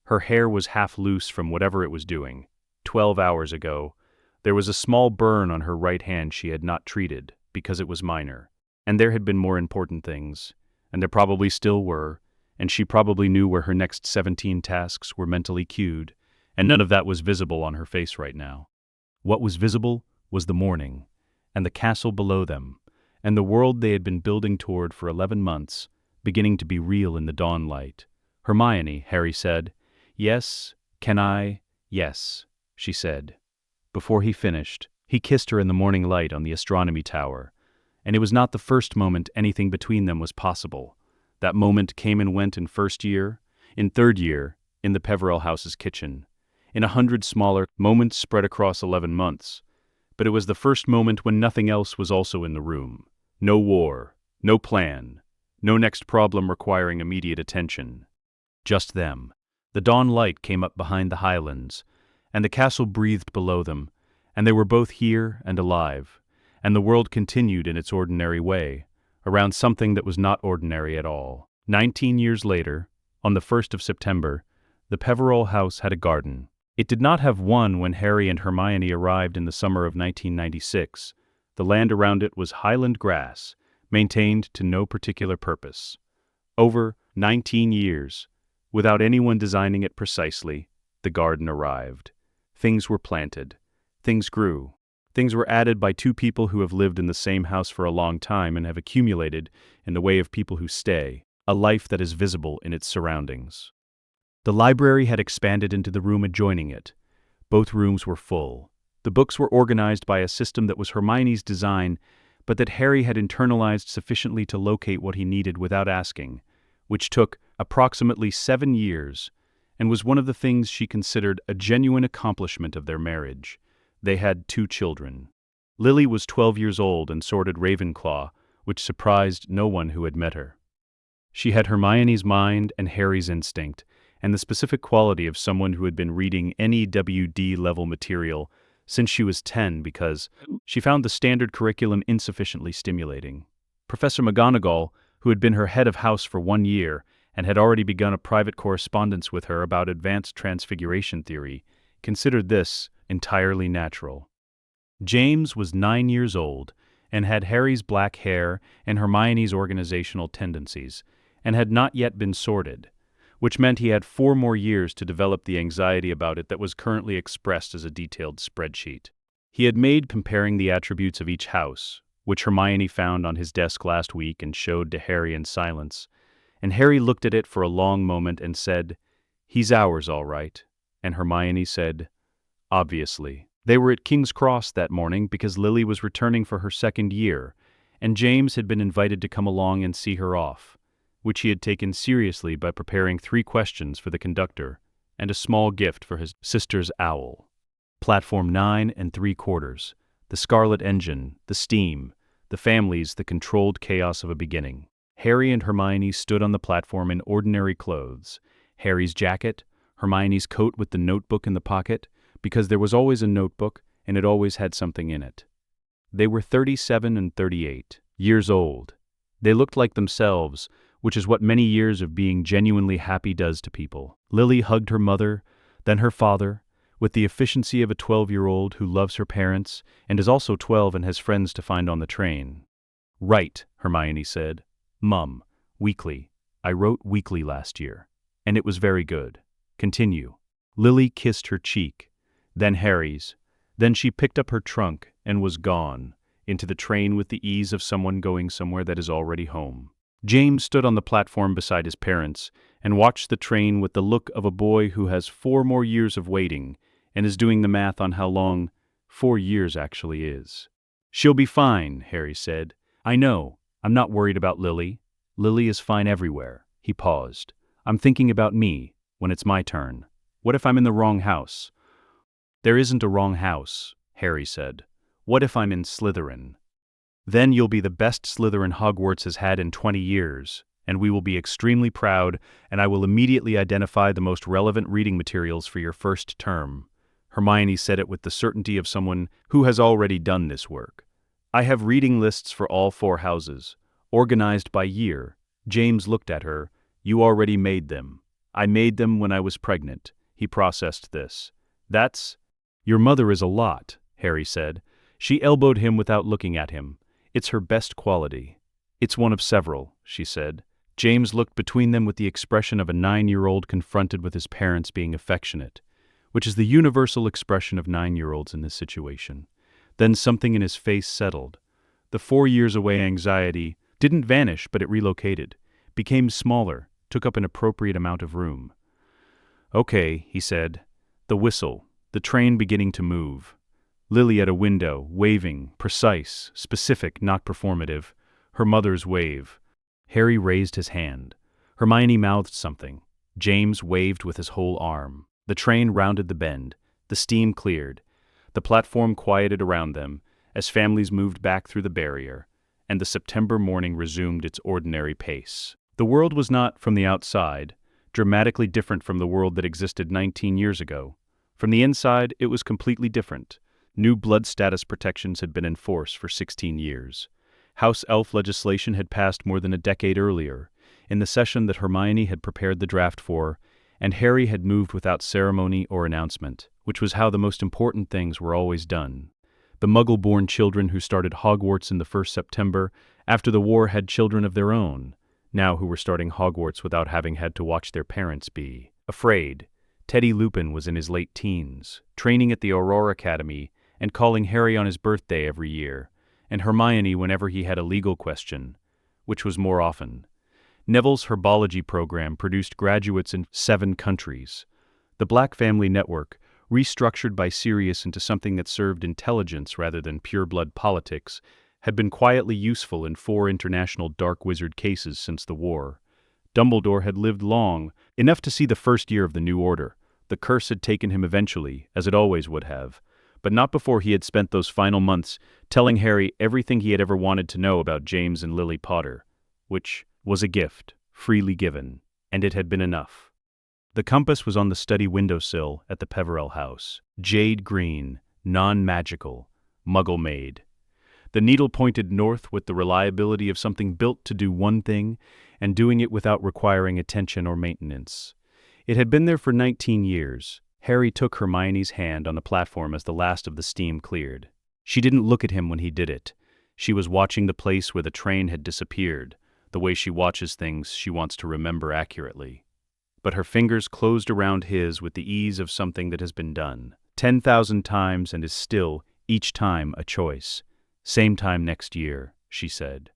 Her hair was half loose from whatever it was doing. 12 hours ago, there was a small burn on her right hand she had not treated, because it was minor. And there had been more important things, and there probably still were, and she probably knew where her next 17 tasks were mentally cued, and none of that was visible on her face right now. What was visible was the morning, and the castle below them, and the world they had been building toward for 11 months, beginning to be real in the dawn light. Hermione, Harry said. Yes, can I? Yes, she said. Before he finished, he kissed her in the morning light on the astronomy tower, and it was not the first moment anything between them was possible. That moment came and went in first year, in third year, in the Peverell house's kitchen, in 100 smaller moments spread across 11 months. But it was the first moment when nothing else was also in the room. No war, no plan, no next problem requiring immediate attention. Just them. The dawn light came up behind the highlands, and the castle breathed below them, and they were both here and alive, and the world continued in its ordinary way, around something that was not ordinary at all. 19 years later, on the 1st of September, the Peverell house had a garden. It did not have one when Harry and Hermione arrived in the summer of 1996. The land around it was highland grass, maintained to no particular purpose. Over 19 years, without anyone designing it precisely, the garden arrived. Things were planted. Things grew. Things were added by 2 people who have lived in the same house for a long time and have accumulated, in the way of people who stay, a life that is visible in its surroundings. The library had expanded into the room adjoining it. Both rooms were full. The books were organized by a system that was Hermione's design, but that Harry had internalized sufficiently to locate what he needed without asking, which took approximately 7 years, and was one of the things she considered a genuine accomplishment of their marriage. They had 2 children. Lily was 12 years old and sorted Ravenclaw, which surprised no one who had met her. She had Hermione's mind and Harry's instinct, and the specific quality of someone who had been reading any WD-level material since she was 10 because she found the standard curriculum insufficiently stimulating. Professor McGonagall, who had been her head of house for 1 year and had already begun a private correspondence with her about advanced transfiguration theory, considered this entirely natural. James was 9 years old and had Harry's black hair and Hermione's organizational tendencies, and had not yet been sorted, which meant he had 4 more years to develop the anxiety about it that was currently expressed as a detailed spreadsheet. He had made comparing the attributes of each house, which Hermione found on his desk last week and showed to Harry in silence, and Harry looked at it for a long moment and said, "He's ours, all right," and Hermione said, "Obviously." They were at King's Cross that morning because Lily was returning for her 2nd year, and James had been invited to come along and see her off, which he had taken seriously by preparing 3 questions for the conductor and a small gift for his sister's owl. Platform 9 3/4, the Scarlet Engine, the steam, the families, the controlled chaos of a beginning. Harry and Hermione stood on the platform in ordinary clothes, Harry's jacket, Hermione's coat with the notebook in the pocket, because there was always a notebook and it always had something in it. They were 37 and 38 years old. They looked like themselves, which is what many years of being genuinely happy does to people. Lily hugged her mother, then her father, with the efficiency of a 12-year-old who loves her parents and is also 12 and has friends to find on the train. "Right," Hermione said. "Mum, weekly. I wrote weekly last year, and it was very good. Continue." Lily kissed her cheek, then Harry's. Then she picked up her trunk and was gone, into the train with the ease of someone going somewhere that is already home. James stood on the platform beside his parents and watched the train with the look of a boy who has 4 more years of waiting and is doing the math on how long 4 years actually is. "She'll be fine," Harry said. "I know. I'm not worried about Lily. Lily is fine everywhere." He paused. "I'm thinking about me, when it's my turn. What if I'm in the wrong house?" "There isn't a wrong house," Harry said. "What if I'm in Slytherin? Then you'll be the best Slytherin Hogwarts has had in 20 years, and we will be extremely proud, and I will immediately identify the most relevant reading materials for your first term." Hermione said it with the certainty of someone who has already done this work. "I have reading lists for all 4 houses, organized by year." James looked at her. "You already made them." "I made them when I was pregnant." He processed this. "That's—" "Your mother is a lot," Harry said. She elbowed him without looking at him. "It's her best quality." "It's one of several," she said. James looked between them with the expression of a 9-year-old confronted with his parents being affectionate, which is the universal expression of 9-year-olds in this situation. Then something in his face settled. The 4 years away anxiety didn't vanish, but it relocated, became smaller, took up an appropriate amount of room. "Okay," he said. The whistle, the train beginning to move. Lily at a window, waving, precise, specific, not performative. Her mother's wave. Harry raised his hand. Hermione mouthed something. James waved with his whole arm. The train rounded the bend. The steam cleared. The platform quieted around them as families moved back through the barrier, and the September morning resumed its ordinary pace. The world was not, from the outside, dramatically different from the world that existed 19 years ago. From the inside, it was completely different. New blood status protections had been in force for 16 years. House elf legislation had passed more than a decade earlier, in the session that Hermione had prepared the draft for, and Harry had moved without ceremony or announcement, which was how the most important things were always done. The Muggle-born children who started Hogwarts in the first September after the war had children of their own, now who were starting Hogwarts without having had to watch their parents be afraid. Teddy Lupin was in his late teens, training at the Aurora Academy and calling Harry on his birthday every year, and Hermione whenever he had a legal question, which was more often. Neville's herbology program produced graduates in 7 countries. The Black Family Network, restructured by Sirius into something that served intelligence rather than pure-blood politics, had been quietly useful in 4 international Dark Wizard cases since the war. Dumbledore had lived long, enough to see the first year of the New Order. The curse had taken him eventually, as it always would have, but not before he had spent those final months telling Harry everything he had ever wanted to know about James and Lily Potter, which was a gift, freely given, and it had been enough. The compass was on the study windowsill at the Peverell house, jade green, non-magical, Muggle-made. The needle pointed north with the reliability of something built to do one thing and doing it without requiring attention or maintenance. It had been there for 19 years. Harry took Hermione's hand on the platform as the last of the steam cleared. She didn't look at him when he did it. She was watching the place where the train had disappeared, the way she watches things she wants to remember accurately. but her fingers closed around his with the ease of something that has been done 10,000 times and is still, each time, a choice. Same time next year, she said.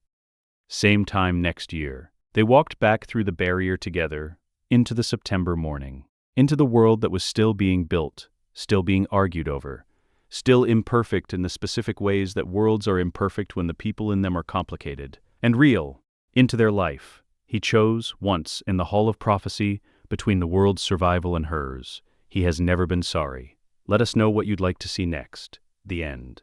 Same time next year. They walked back through the barrier together, into the September morning, into the world that was still being built, still being argued over, still imperfect in the specific ways that worlds are imperfect when the people in them are complicated, and real, into their life. He chose, once, in the Hall of Prophecy, between the world's survival and hers. He has never been sorry. Let us know what you'd like to see next. The end.